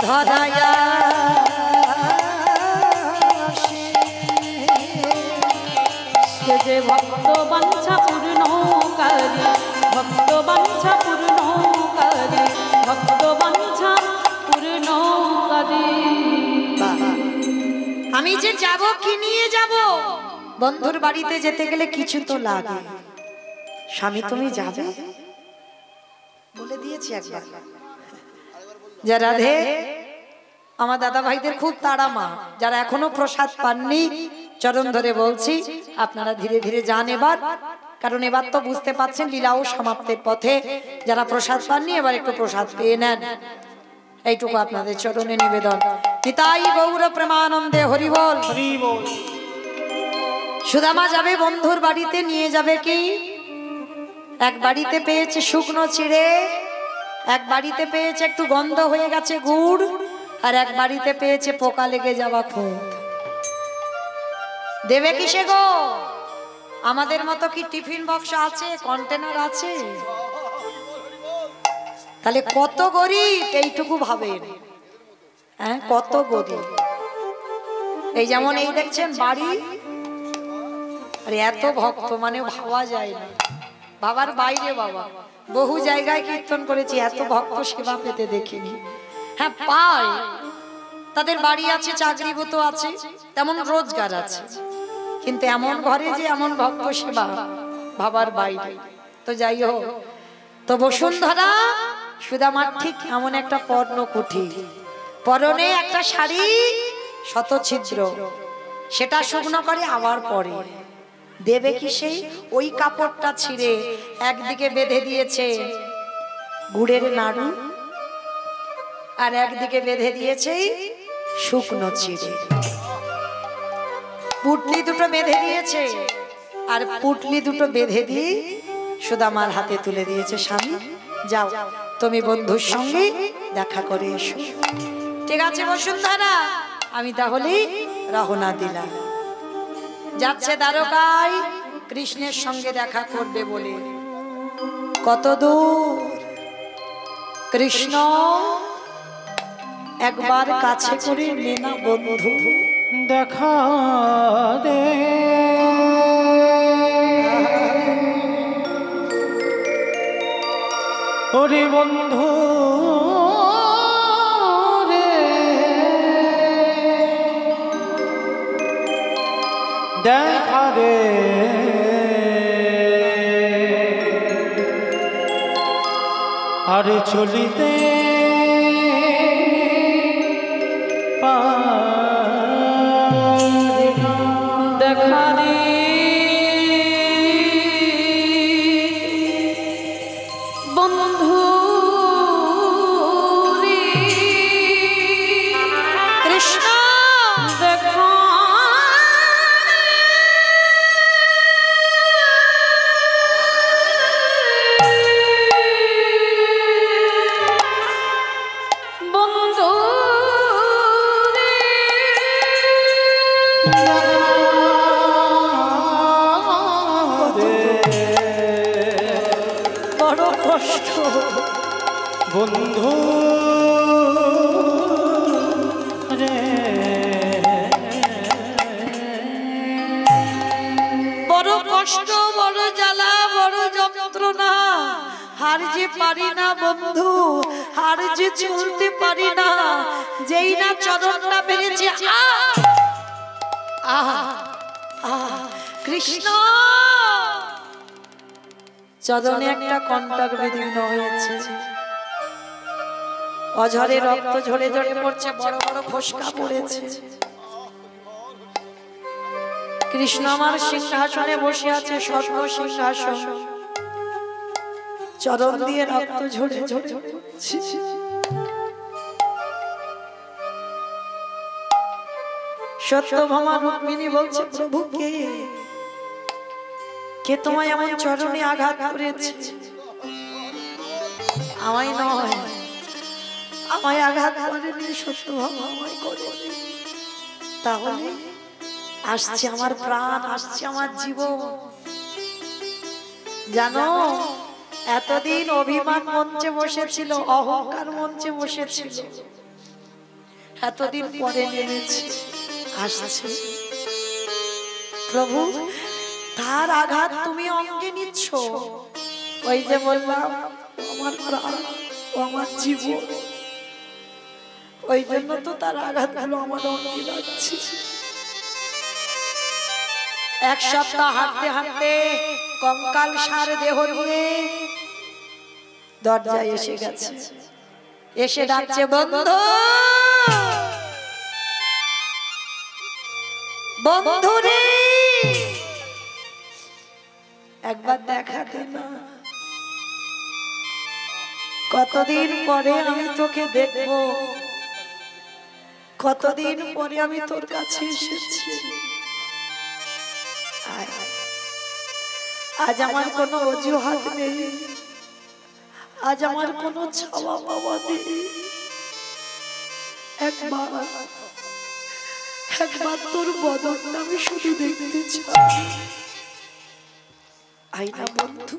ধরায়া সে যে ভক্ত বাঞ্ছা পূর্ণকারী, ভক্ত বাঞ্ছা পূর্ণকারী, ভক্ত বাঞ্ছা পূর্ণকারী। আমি যে যাব কি নিয়ে যাব? বন্ধুর বাড়িতে যেতে গেলে কিছু তো লাগে। স্বামী তুমি যাবে? বলে দিয়েছি একবার। যা রাধে আমার দাদা ভাইদের খুব তাড়া মা, যারা এখনো প্রসাদ পাননি চরণ ধরে বলছি আপনারা ধীরে ধীরে যান এবার, কারণ এবার তো বুঝতে পাচ্ছেন লীলাও সমাপ্তের পথে। যারা প্রসাদ পাননি এবার একটু প্রসাদ পেয়ে নেন, এইটুকু আপনাদের চরণে নিবেদন। নিতাই গৌর প্রেমানন্দে হরি বল। সুদামা যাবে বন্ধুর বাড়িতে, নিয়ে যাবে কি? এক বাড়িতে পেয়েছে শুকনো চিড়ে, এক বাড়িতে পেয়েছে একটু গন্ধ হয়ে গেছে গুড়, আর এক বাড়িতে পেয়েছে পোকা লেগে যাওয়া খুঁত। দেবে কিসে গো? আমাদের মতো কি টিফিন বক্স আছে, কন্টেনার আছে? তাহলে কত গরিব এইটুকু ভাবেন, হ্যাঁ কত গরিব। এই যেমন এই দেখছেন বাড়ি, আর এত ভক্ত মানে ভাবা যায় না, বাবার বাইরে বাবা। বহু জায়গায় কীর্তন করেছি, এত ভক্ত সেবা পেতে দেখিনি। হ্যাঁ পায়, তাদের বাড়ি আছে, চাকরিগত আছে, তেমন রোজগার আছে, কিন্তু এমন ঘরে যে এমন ভক্ত সেবা ভাবার বাইরে। তো যাই হোক, তো বসুন্ধরা সুদামার ঠিক এমন একটা পর্ণকুঠি, পরনে একটা শাড়ি শত ছিদ্র, সেটা শুকনো করে আবার পরে। দেবে কি সেই ওই কাপড়টা ছিঁড়ে একদিকে বেঁধে দিয়েছে গুড়ের নাড়ু, আর একদিকে বেঁধে দিয়েছে শুকনো চিড়ে। পুটলি দুটো বেঁধে দিয়েছে, আর পুটলি দুটো বেঁধে দিয়ে সুদামার হাতে তুলে দিয়েছে, স্বামী যাও তুমি বন্ধুর সঙ্গে দেখা করে এসো। ঠিক আছে বসুন্ধরা, আমি তাহলে রওনা দিলাম। যাচ্ছে দ্বারকায় কৃষ্ণের সঙ্গে দেখা করবে বলে। কত দূর? কৃষ্ণ একবার কাছে করে নে না বন্ধু, দেখা দে ওরে বন্ধু রে, দেখা দে আরে চলিতে দেখা দে বন্ধু রে, কৃষ্ণ দেখা বন্ধু রে, বড় কষ্ট বন্ধু রে, বড় কষ্ট, বড় জ্বালা, বড় যন্ত্রণা। হার যে পারি না বন্ধু, হার যে চলতে পারি না, যেই না চরণটা বেড়েছে কৃষ্ণ চরণে একটা কণ্টক বিদীর্ণ হয়েছে, অঝরে রক্ত ঝরে ঝরে পড়ছে, বড় বড় ফোসকা পড়েছে। কৃষ্ণ আমার সিংহাসনে বসে আছে, স্বর্ণ সিংহাসন, চরণ দিয়ে রক্ত ঝরে ঝরে পড়ছে। সত্যভামা রুক্মিণী বলছে, প্রভু কে কে তোমায় এমন চরণে আঘাত করেছে? আমায় নয়, আমায় আঘাত করেনি, সত্যভামা আমায় করেনি। তাহলে আসছে আমার প্রাণ, আসছে আমার জীবন। জানো এতদিন অভিমান মঞ্চে বসেছিল, অহংকার মঞ্চে বসেছিল, এতদিন পরে নেমেছে, আসছে। প্রভু তার আঘাত তুমি অঙ্গে নিচ্ছ। ওই যে বললাম আমার প্রাণ, আমার জীবন, ওই জন্য তো তার আঘাতগুলো আমার অঙ্গে লাগছে। এক সপ্তাহ হাঁটতে হাঁটতে কঙ্কাল সার দেহ নিয়ে দরজায় এসে গেছে, এসে ডাকছে, বন্ধু বন্ধুরে একবার দেখা দে না, কতদিন পরে আমি তোকে দেখব, কতদিন পরে আমি তোর কাছে এসেছি। আজ আমার কোনো অজুহাত নেই, আজ আমার কোনো ছাওয়া পাওয়া নেই। একবার তোর বদনটা আমি শুধু দেখতে চাই। আইনা বন্ধু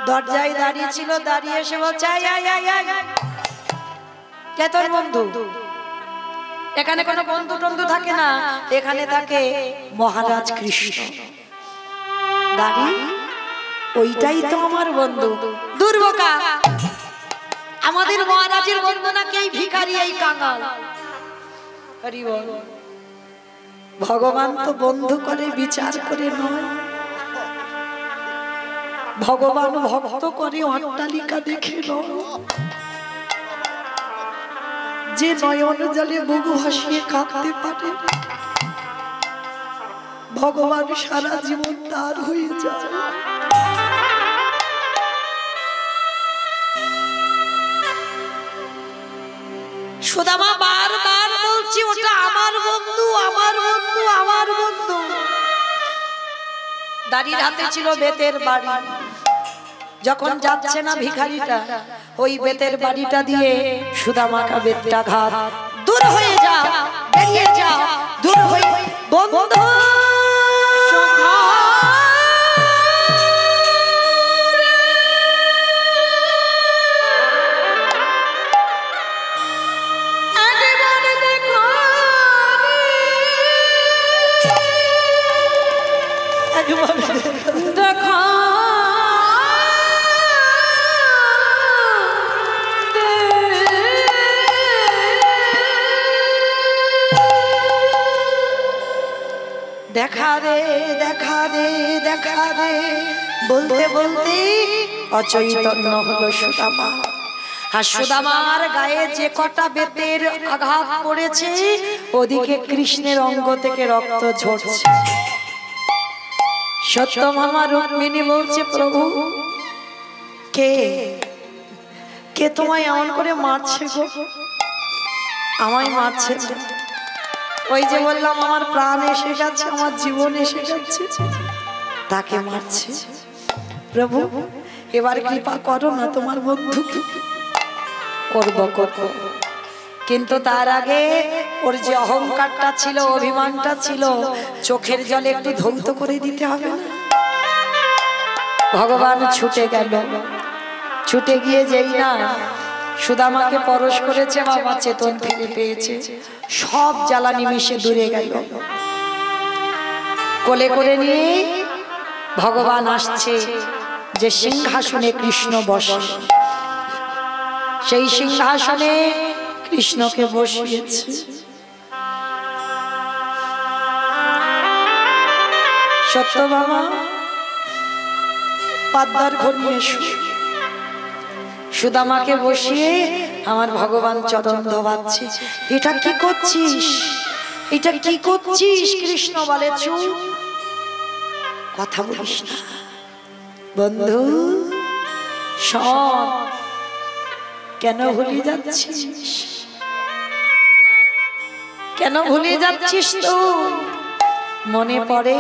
দরজায় দাঁড়িয়ে ছিল, দাঁড়িয়ে এসে বলছে কে তোর বন্ধু? এখানে কোনো বন্ধু টন্ধু থাকে না, এখানে থাকে মহারাজ কৃষ্ণ। দাঁড়ি ওইটাই তো আমার বন্ধু। দুর্বোকা, আমাদের মহারাজের বন্ধু না কে ভিখারি, এই কাঙাল। হরি বল। ভগবান তো বন্ধু করে বিচার করে নয়, ভগবান ভক্ত করে অট্টালিকা দেখে নয়। যে নয়ন জলে বুক ভাসিয়ে কাঁদতে পারে, ভগবান সারা জীবন তার হয়ে যায়। সুদামা বারবার বলছি ওটা আমার বন্ধু, আমার বন্ধু, আমার বন্ধু। দাড়ির হাতে ছিল বেতের বাড়ি। যখন যাচ্ছে না ভিখারিটা, ওই বেতের বাড়িটা দিয়ে সুদামাকে বেতটা ঘাত, দূর হয়ে যা, বেরিয়ে যা, দূর হয়ে। বন্ধু দেখা দেখা দে, দেখা দে, দেখা দে বলতে বলতে অচৈতন্য হলো সুদামা। আর সুদামার গায়ে যে কটা বেতের আঘাত পড়েছে, ওদিকে কৃষ্ণের অঙ্গ থেকে রক্ত ঝরছে। সত্যভামা রুক্মিণী বলছে, প্রভু কে কে তোমায় এমন করে মারছে গো? আমায় মারছে না, ওই যে বললাম আমার প্রাণ এসে গেছে, আমার জীবন এসে গেছে, তাকে মারছে। প্রভু এবার কৃপা করো না, তোমার বন্ধুকে। করব করব, কিন্তু তার আগে ওর যে অহংকারটা ছিল, অভিমানটা ছিল, চোখের জলে একটু ধৌত করে দিতে হবে না? ভগবান ছুটে গেল, ছুটে গিয়ে যেই না সুদামাকে পরশ করেছে, বাবা চেতন ফিরে পেয়েছে, সব জ্বালা নিমিষে দূরে গেল। কোলে করে নিয়ে ভগবান আসছে, যে সিংহাসনে কৃষ্ণ বসে, সেই সিংহাসনে কৃষ্ণকে বসিয়েছে। সত্যভামা পাদ্দার ঘনিয়ে সুদামাকে বসিয়ে আমার ভগবান চরণ ধোয়াচ্ছে। এটা কি করছিস, এটা কি করছিস? কৃষ্ণ বলে চুপ, কথা বলিস না। বন্ধু শোন, কেন ভুলে যাচ্ছিস, কেন ভুলে যাচ্ছিস? তো মনে পড়ে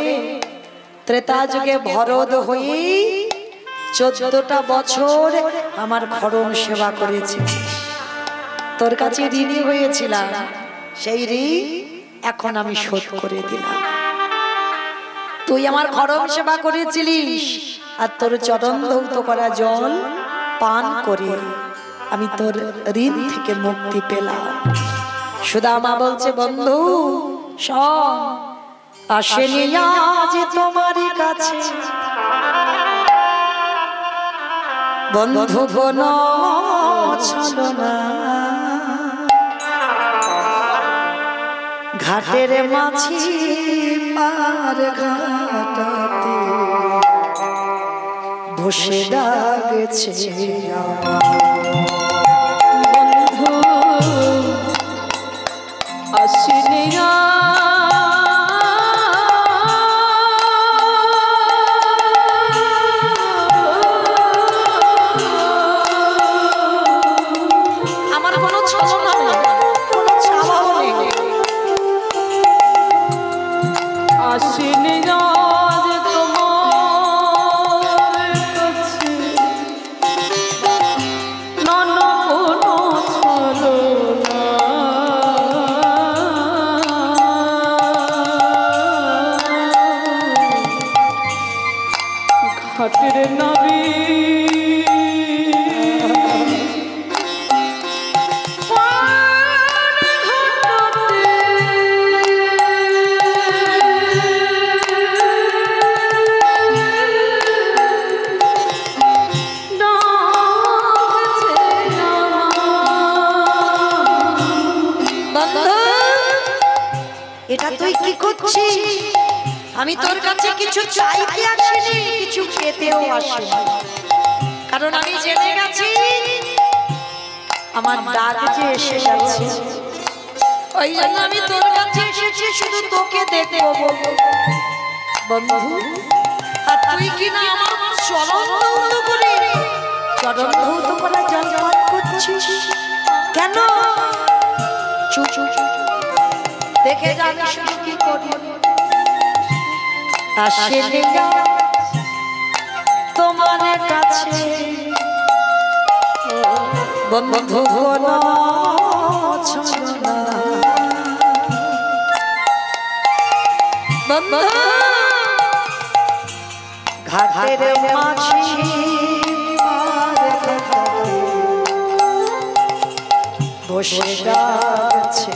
ত্রেতা যুগে ভরদ হয়ে 14টা বছর আমার খড়ম সেবা করেছিস, তোর কাছে ঋণী হয়েছিলাম, সেই ঋণ এখন আমি শোধ করে দিলাম। তুই আমার খড়ম সেবা করেছিলিস, আর তোর চরণ ধৌত করা জল পান করে আমি তোর ঋণ থেকে মুক্তি পেলাম। সুদামা বলছে, বন্ধু শোন, আসেনি আজ তোমার কাছে বন্ধু কোন ছলনা, ঘাটের মাঝি পার ঘাটাতে বসে ডাকছে বন্ধু আসেনি ঘটের নবী এটা তুই কি করছিস? আমি তোর কাছে কিছু চাইতে আসিনি, কিছু পেতেও আসিনি, কারণ আমি জেনে গেছি আমার ডাক যে এসে গেছে। ওই জন্য আমি তোর কাছে এসেছি শুধু তোকে দেখবো বন্ধু। আর তুই কি না আমার চরণ ধৌত করে জলপান করছিস কেন? চুপ দেখে যাবি শুধু কি করি। আসেনি তোমার কাছে বন্ধু কোনো ছলনা, বন্ধু ঘাটের মাঝি বসে আছে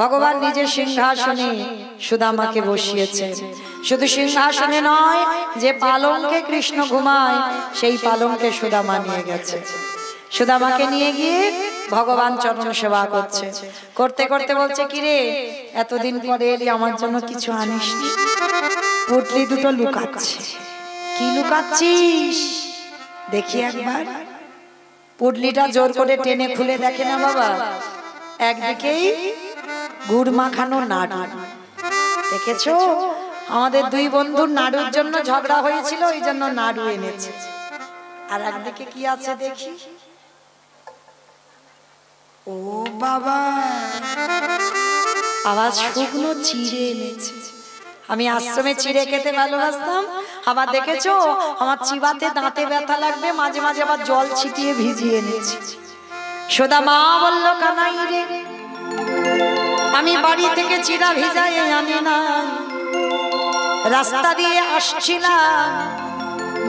ভগবান নিজের সিংহাসনে সুদামাকে বসিয়েছেন। শুধু সিংহাসনে নয়, যে পালঙ্কে কৃষ্ণ ঘুমায় সেই পালঙ্কে সুদামা নিয়ে গেছে। সুদামাকে নিয়ে গিয়ে ভগবান চরণ সেবা করছে। করতে করতে বলছে, কিরে এতদিন পরে এলি, আমার জন্য কিছু আনিসনি? পুটলি দুটো লুকাচ্ছে। কি লুকাচ্ছিস দেখি একবার। পুটলিটা জোর করে টেনে খুলে দেখে না বাবা, একদিকেই গুড় মাখানো নাড়ু। দেখেছো, আমাদের দুই বন্ধুর নাড়ুর জন্য ঝগড়া হয়েছিল, ওই জন্য নাড়ু এনেছে। আর একদিকে কি আছে দেখি, ও বাবা, আবার শুকনো চিড়ে এনেছে। আমি আশ্রমে চিড়ে খেতে ভালোবাসতাম, আবার দেখেছো আমার চিবাতে দাঁতে ব্যথা লাগবে, মাঝে মাঝে আবার জল ছিটিয়ে ভিজিয়ে এনেছি। সুদামা বলল, কানাই রে, আমি বাড়ি থেকে চিড়া ভিজাই আনি না, রাস্তা দিয়ে আসছিলাম,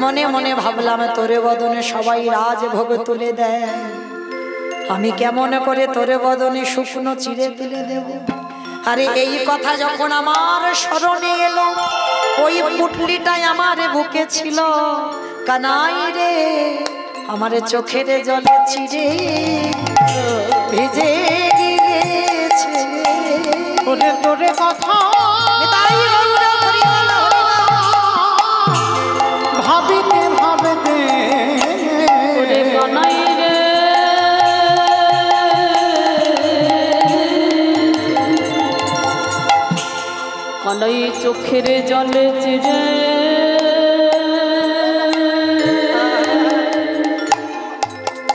মনে মনে ভাবলাম তোরে বদনে সবাই রাজভোগ তুলে দেয়, আমি কেমন করে তোরে বদনে শুকনো চিড়ে তুলে দেব। আরে এই কথা যখন আমার স্মরণে এলো, ওই পুটলিটাই আমার বুকে ছিল। কানাই রে, আমার চোখের জলে চিড়ে ভিজে গিয়েছে। তোরে তোরে কথা ভাবিতে ভাবিতে কানাই রে, কানাই চোখের জলে চিড়ে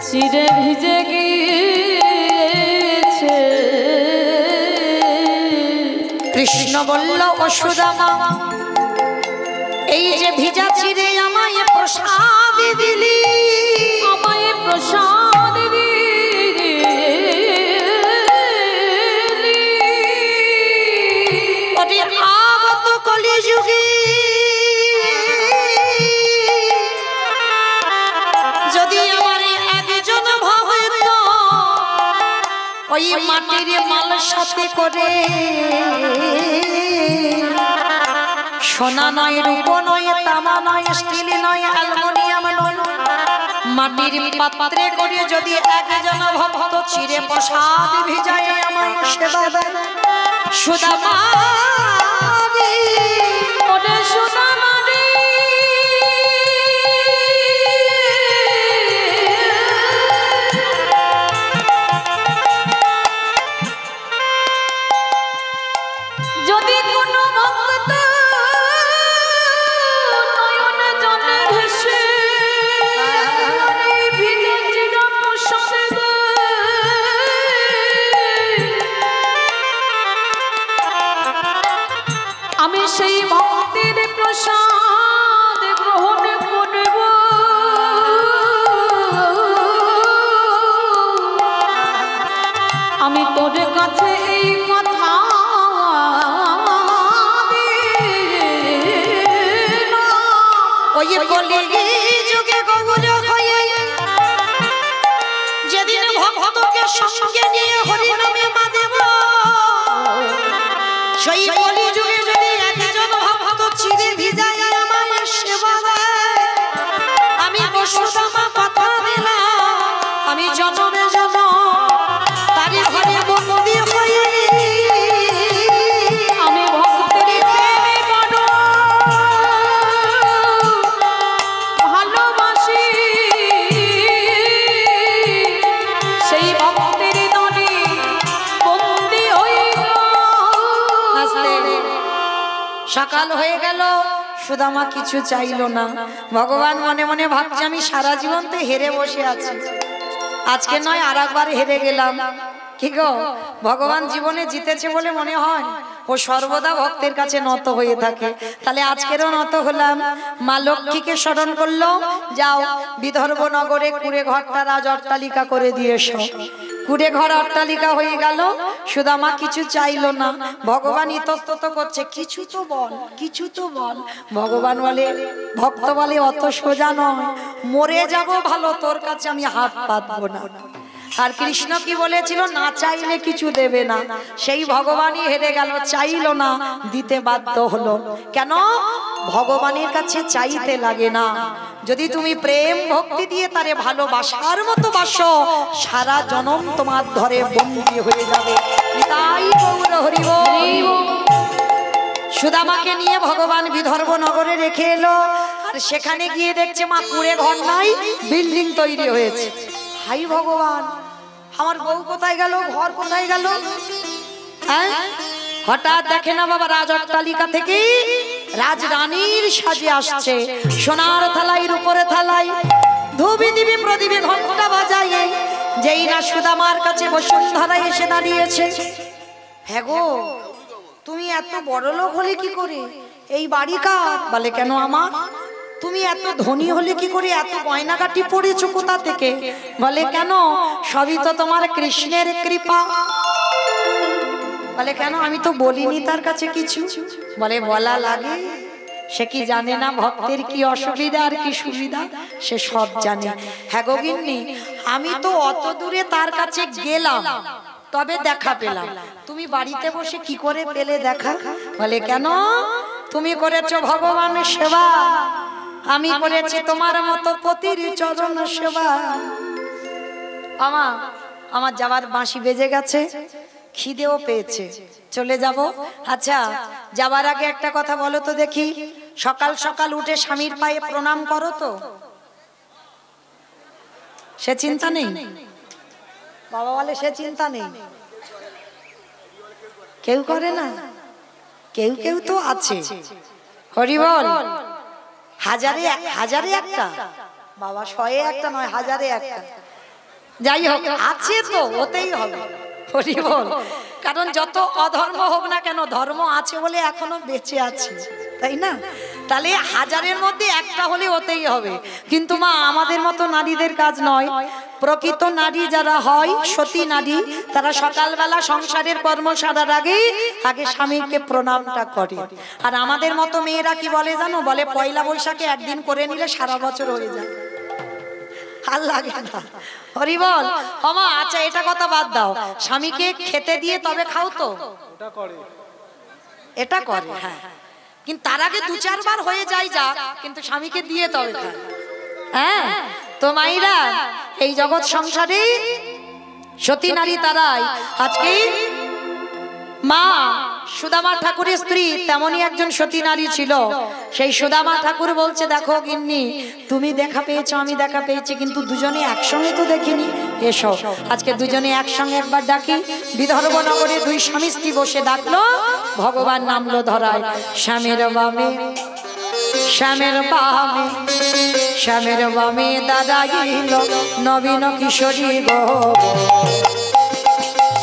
চিড়ে ভিজে গিয়েছে। কৃষ্ণ বলল, ও সুদামা, এই যে ভিজা চিড়ে আমায় প্রসাদ দিলি, আমায় প্রসাদ দিলি, ওরে আগত কলিযুগে ওই মাটির মাল সাথে করে সোনা নয় রূপ নয় তামা নয় স্টিল নয় অ্যালুমিনিয়াম নয় মাটির পাত্রে করে যদি একজন ভক্ত চিরে প্রসাদ ভিজায় আমার সেবা দেয় সুদামা ওরে সুদামা রে যদি কোনো ভক্ত নয়ন জলে ভেসে ভিজে চির প্রসাদ আমি সেই ভক্তির প্রসাদ গ্রহণ করব আমি তোর কাছে এই কথা ওই কলি যুগে গৌর হয়ে যেদিন ভক্তকে সঙ্গে নিয়ে হরি নামে মাদেব সেই কলি যুগে যদি একজন ভক্ত চিরে ভিজায় আমার সেবা দেয় আমি বসুদামা কথা দিলাম আমি জনমে জনম তারি ঘরে বন্দি হয়ে আমি ভক্তের প্রেমে বড় ভালোবাসি সেই ভক্তের দলে বন্দি হইল সকাল হয়ে গেল সুদামা কিছু চাইলো না ভগবান মনে মনে ভাবছে আমি সারা জীবন তো হেরে বসে আছি আজকে নয় আর একবার হেরে গেলাম কি গো ভগবান জীবনে জিতেছে বলে মনে হয় ও সর্বদা ভক্তের কাছে নত হয়ে থাকে তাহলে আজকেরও নত হলাম মা লক্ষ্মীকে স্মরণ করলো যাও বিদর্ভ নগরে কুড়ে ঘরটা রাজ অট্টালিকা করে দিয়েছো কুড়ে ঘর অট্টালিকা হয়ে গেল সুদামা কিছু চাইলো না ভগবান ইতস্তত করছে কিছু তো বল কিছু তো বল ভগবান বলে ভক্ত বলে অত সোজা নয় মরে যাব ভালো তোর কাছে আমি হাত পাতবো না আর কৃষ্ণ কি বলেছিল না চাইলে কিছু দেবে না সেই ভগবানই হেরে গেল চাইলো না দিতে বাধ্য হলো কেন ভগবানের কাছে চাইতে লাগে না যদি তুমি প্রেম ভক্তি দিয়ে তারে ভালোবাসার মতো বাসো সারা জনম তোমার ধরে বন্দী হয়ে যাবে তাই গৌর হরি বল সুদামাকে নিয়ে ভগবান বিদর্ভ নগরে রেখে এলো আর সেখানে গিয়ে দেখছে মা কুড়ে ঘর নাই বিল্ডিং তৈরি হয়েছে হাই ভগবান আমার বউ কোথায় গেল ঘর কোথায় গেল হ্যাঁ হঠাৎ দেখে না বাবা রাজ অট্টালিকা থেকে রাজরানীর সাজে আসছে সোনার থালাইয়ের উপরে থালাই ধুবি দিবি প্রদীপে ঘন্টা বাজায় যেই না সুদামার কাছে বসুন্ধরা এসে দাঁড়িয়েছে হ্যাঁ গো তুমি এত বড় লোক হলে কি করে এই বাড়ি কার বলে কেন আমার তুমি এত ধনী হলে কি করে এত গয়নাগাটি পড়েছো কোথা থেকে বলে কেন সবই তো তোমার কৃষ্ণের কৃপা বলে কেন আমি তো বলিনি তার কাছে কিছু বলে বলা লাগে সে কি জানে না ভক্তের কি অসুবিধা আর কি সুবিধা সে সব জানে হ্যাঁ গো গিন্নি আমি তো অত দূরে তার কাছে গেলাম তবে দেখা পেলাম তুমি বাড়িতে বসে কি করে পেলে দেখা বলে কেন তুমি করেছো ভগবানের সেবা আমি করেছি তোমার মতো পতির চরণ সেবা আমার যাবার বাঁশি বেজে গেছে খিদেও পেয়েছে চলে যাব আচ্ছা যাবার আগে একটা কথা বলো তো দেখি সকাল সকাল উঠে স্বামীর পায়ে প্রণাম করো তো সে চিন্তা নেই বাবা বলে সে চিন্তা নেই কেউ করে না কেউ কেউ তো আছে হরি বল হাজারে একটা বাবা শয়ে একটা নয় হাজারে একটা যাই হোক আছে তো ওতেই হবে হরি বল কারণ যত অধর্ম হোক না কেন ধর্ম আছে বলে এখনো বেঁচে আছে তাই না তাহলে হাজারের মধ্যে একটা হলে ওতেই হবে কিন্তু মা আমাদের মতো নারীদের কাজ নয় প্রকৃত নারী যারা হয় সতী নারী তারা সকালবেলা সংসারের কর্ম সারার আগে স্বামীকে প্রণামটা করে আর আমাদের মতো মেয়েরা কি বলে জানো বলে পয়লা বৈশাখে একদিন করে নিলে সারা বছর হয়ে যায় আর লাগে না। হরি বল। আমা আচ্ছা এটা কথা বাদ দাও, স্বামীকে খেতে দিয়ে তবে খাও তো? ওটা করে, এটা করে, হ্যাঁ, কিন্তু তার আগে 2-4 বার হয়ে যায় যা, কিন্তু স্বামীকে দিয়ে তবে খায়। হ্যাঁ তো মাইরা, এই জগৎ সংসারে সতী নারী তারাই। আজকে মা সুদামা ঠাকুরের স্ত্রী তেমনই একজন সতী নারী ছিল। সেই সুদামা ঠাকুর বলছে, দেখো গিন্নি, তুমি দেখা পেয়েছো, আমি দেখা পেয়েছি, কিন্তু দুজনে একসঙ্গে তো দেখিনি। এসো আজকে দুজনে একসঙ্গে একবার ডাকি। বিদর্ভ নগরে 2 স্বামী স্ত্রী বসে ডাকলো, ভগবান নামলো ধরায়। শ্যামের বামে, শ্যামের বামে, শ্যামের বামে দাঁড়াইল নবীন কিশোরী গো।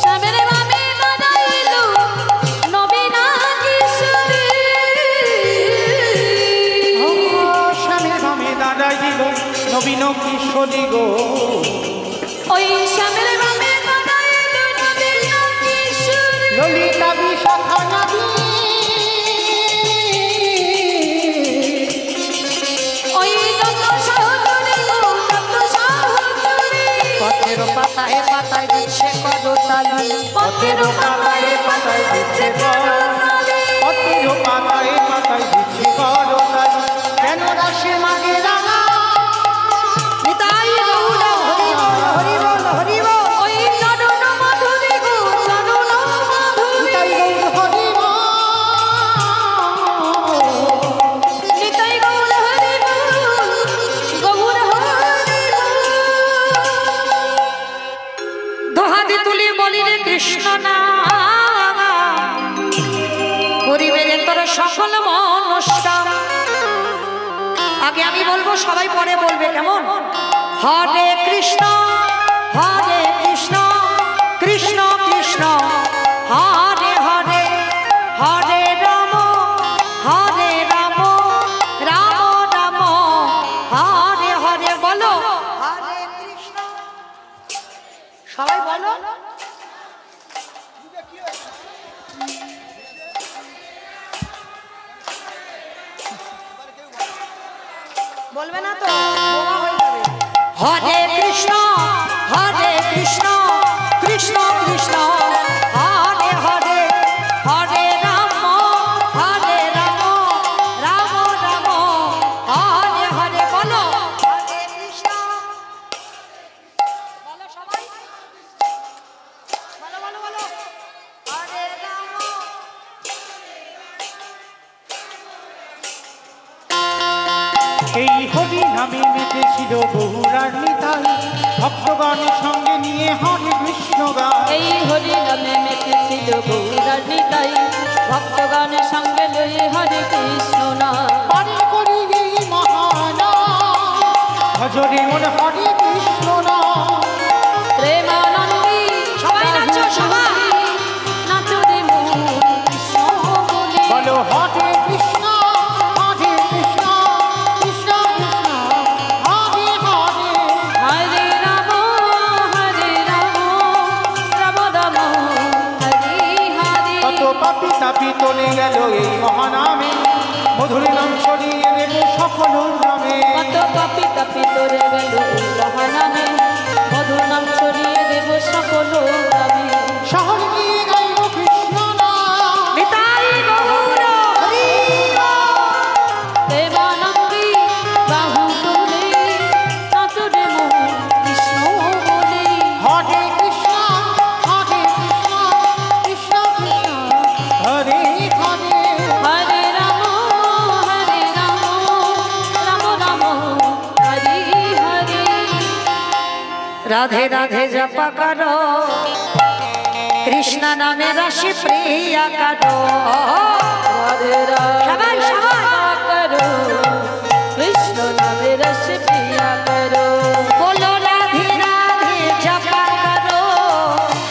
শ্যামের বামে দাঁড়াইল নবীন কিশোরী। শ্যামের বামে দাঁড়াইল নবীন কিশোরী গো। ওই শ্যামের বামে দাঁড়াইল নবীন কিশোরী। ললিতা বিশাখা নবী, ওই যত সহচরী গো, যত সহচরী। পথের পাতায় পাতায় দিচ্ছে করতালি, পথের পাতায় পাতায় দিচ্ছে করতালি, পথের পাতায় পাতায় দিচ্ছে করতালি। কেন রাশে মাগে রাঙা, নিতাই গৌর হরি বল, হরি বল, হরি বল। ওই চরণ মাধুরী গো, চরণ মাধুরী। নিতাই গৌর হরি বল। নিতাই গৌর হরি বল, গৌর হরি বল। দোহাদি তুলি বলিলে কৃষ্ণ নাম, করিবে তোর সকল মনস্কাম। আগে আমি বলবো, সবাই পরে বলবে, কেমন? হরে কৃষ্ণ, হরে কৃষ্ণ, কৃষ্ণ কৃষ্ণ হরে হরে, হরে রাম, হরে রাম, রাম রাম হরে হরে। বলো হরে কৃষ্ণ, সবাই বলো। বলবে না তো, বোমা হয়ে যাবে। হরে কৃষ্ণ, হরে কৃষ্ণ, কৃষ্ণ কৃষ্ণ হরে হরে, হরে রাম, হরে রাম, রাম রাম হরে হরে। বলো হরে কৃষ্ণ, বলো সবাই, বলো বলো বলো, হরে রাম। এই হরি নামে মেতেছিল বহুরার নিতাই, ভক্তগণের সঙ্গে নিয়ে হরে কৃষ্ণ গায়। এই হরি নামে মেতেছিল গৌরার নিতাই, ভক্তগণের সঙ্গে লই হরে কৃষ্ণ নাম। পারি করি এই মহানাম, ভজরে মন হরে কৃষ্ণ নাম। প্রেমানন্দী সবাই নাচো, সবাই। নাচো রে মন কৃষ্ণ বলে। বলো হরে কৃষ্ণ, হরে কৃষ্ণ, কৃষ্ণ কৃষ্ণ হরে হরে। হরে রাম, হরে রাম, রাম রাম হরে হরে। কত পাপি তাপি চলে গেল এই মহানামে, মধুর নাম ছড়িয়ে দেব সকল গ্রামে। কত পাপি তাপি তোরে গেল এই মহানামে, মধুর নাম ছড়িয়ে দেব সকল গ্রামে। শহর নিয়ে গাইব কৃষ্ণ নাম। নিতাই গৌর হরি বল। দেবানন্দী বাহু তুলে নাচো রে মন কৃষ্ণ বলে। হরে কৃষ্ণ, হরে কৃষ্ণ, কৃষ্ণ কৃষ্ণ হরে হরে। হরে রাম, হরে রাম, রাম রাম হরে হরে। রাধে রাধে জপা করো, কৃষ্ণ নামে রসি প্রিয়া করো। রাধে সবাই, রাধে সবাই। করো, কৃষ্ণ নামে রস প্রিয়া করো। বলো রাধে রাধে জপা করো,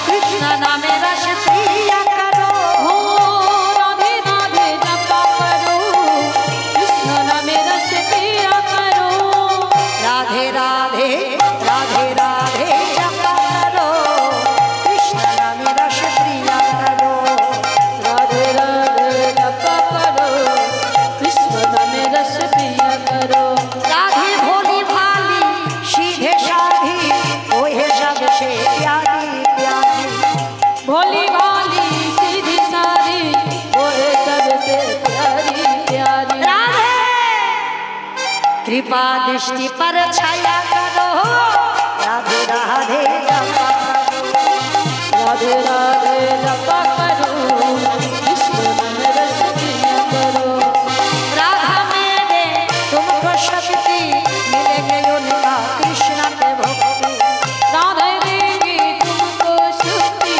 কৃষ্ণ নামে রস প্রিয়া করো। हो राधे राधे जपा करो, कृष्ण नामे रस पिया करो। রাধে রাধে, রাধে রাধে জপা করো, কৃষ্ণ নামে রস প্রিয়া করো। राधे राधे जपा करो, कृष्ण नामे रस पिया करो। রাধে ভোলি ভালি সিধে कृपा दृष्टि पर छाया करो राधे राधे जपा राधे राधे जपा करो कृष्ण नाम रस पिया करो। राधा मेरे तुमको शक्ति मिलेंगे उनका कृष्ण के भक्ति राधा देगी तुमको शक्ति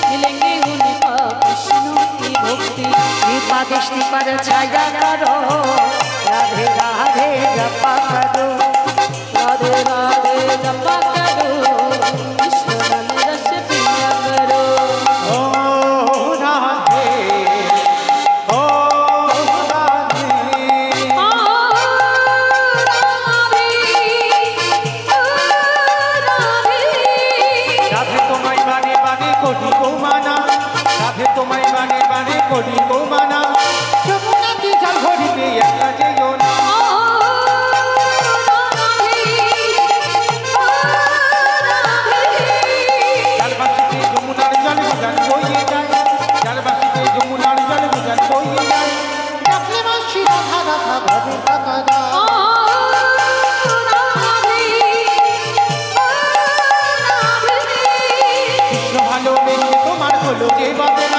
मिलेंगे उनका कृष्ण की भक्ति। कृपा दृष्टि पर छाया करो राधे राधे जपा करो राधे राधे जपा करो कृष्ण नाम रस पिया करो। ओ राधे ओ राधे রাধে তোমায় বানে বানে কোটি গো মানা রাধে তোমায় বানে বানে কোটি গো মানা যমুনা কি জল ভরিতে একা যেও না জলবাসীতে যমুনার জল বুঝান বইয়ে যায় জলবাসীতে যমুনার জল বুঝান বইয়ে যায় ডাকলে মাসি রাধা রাধা ভাবে কাকারা কৃষ্ণ ভালোবেসে তোমার হলো যে বদলা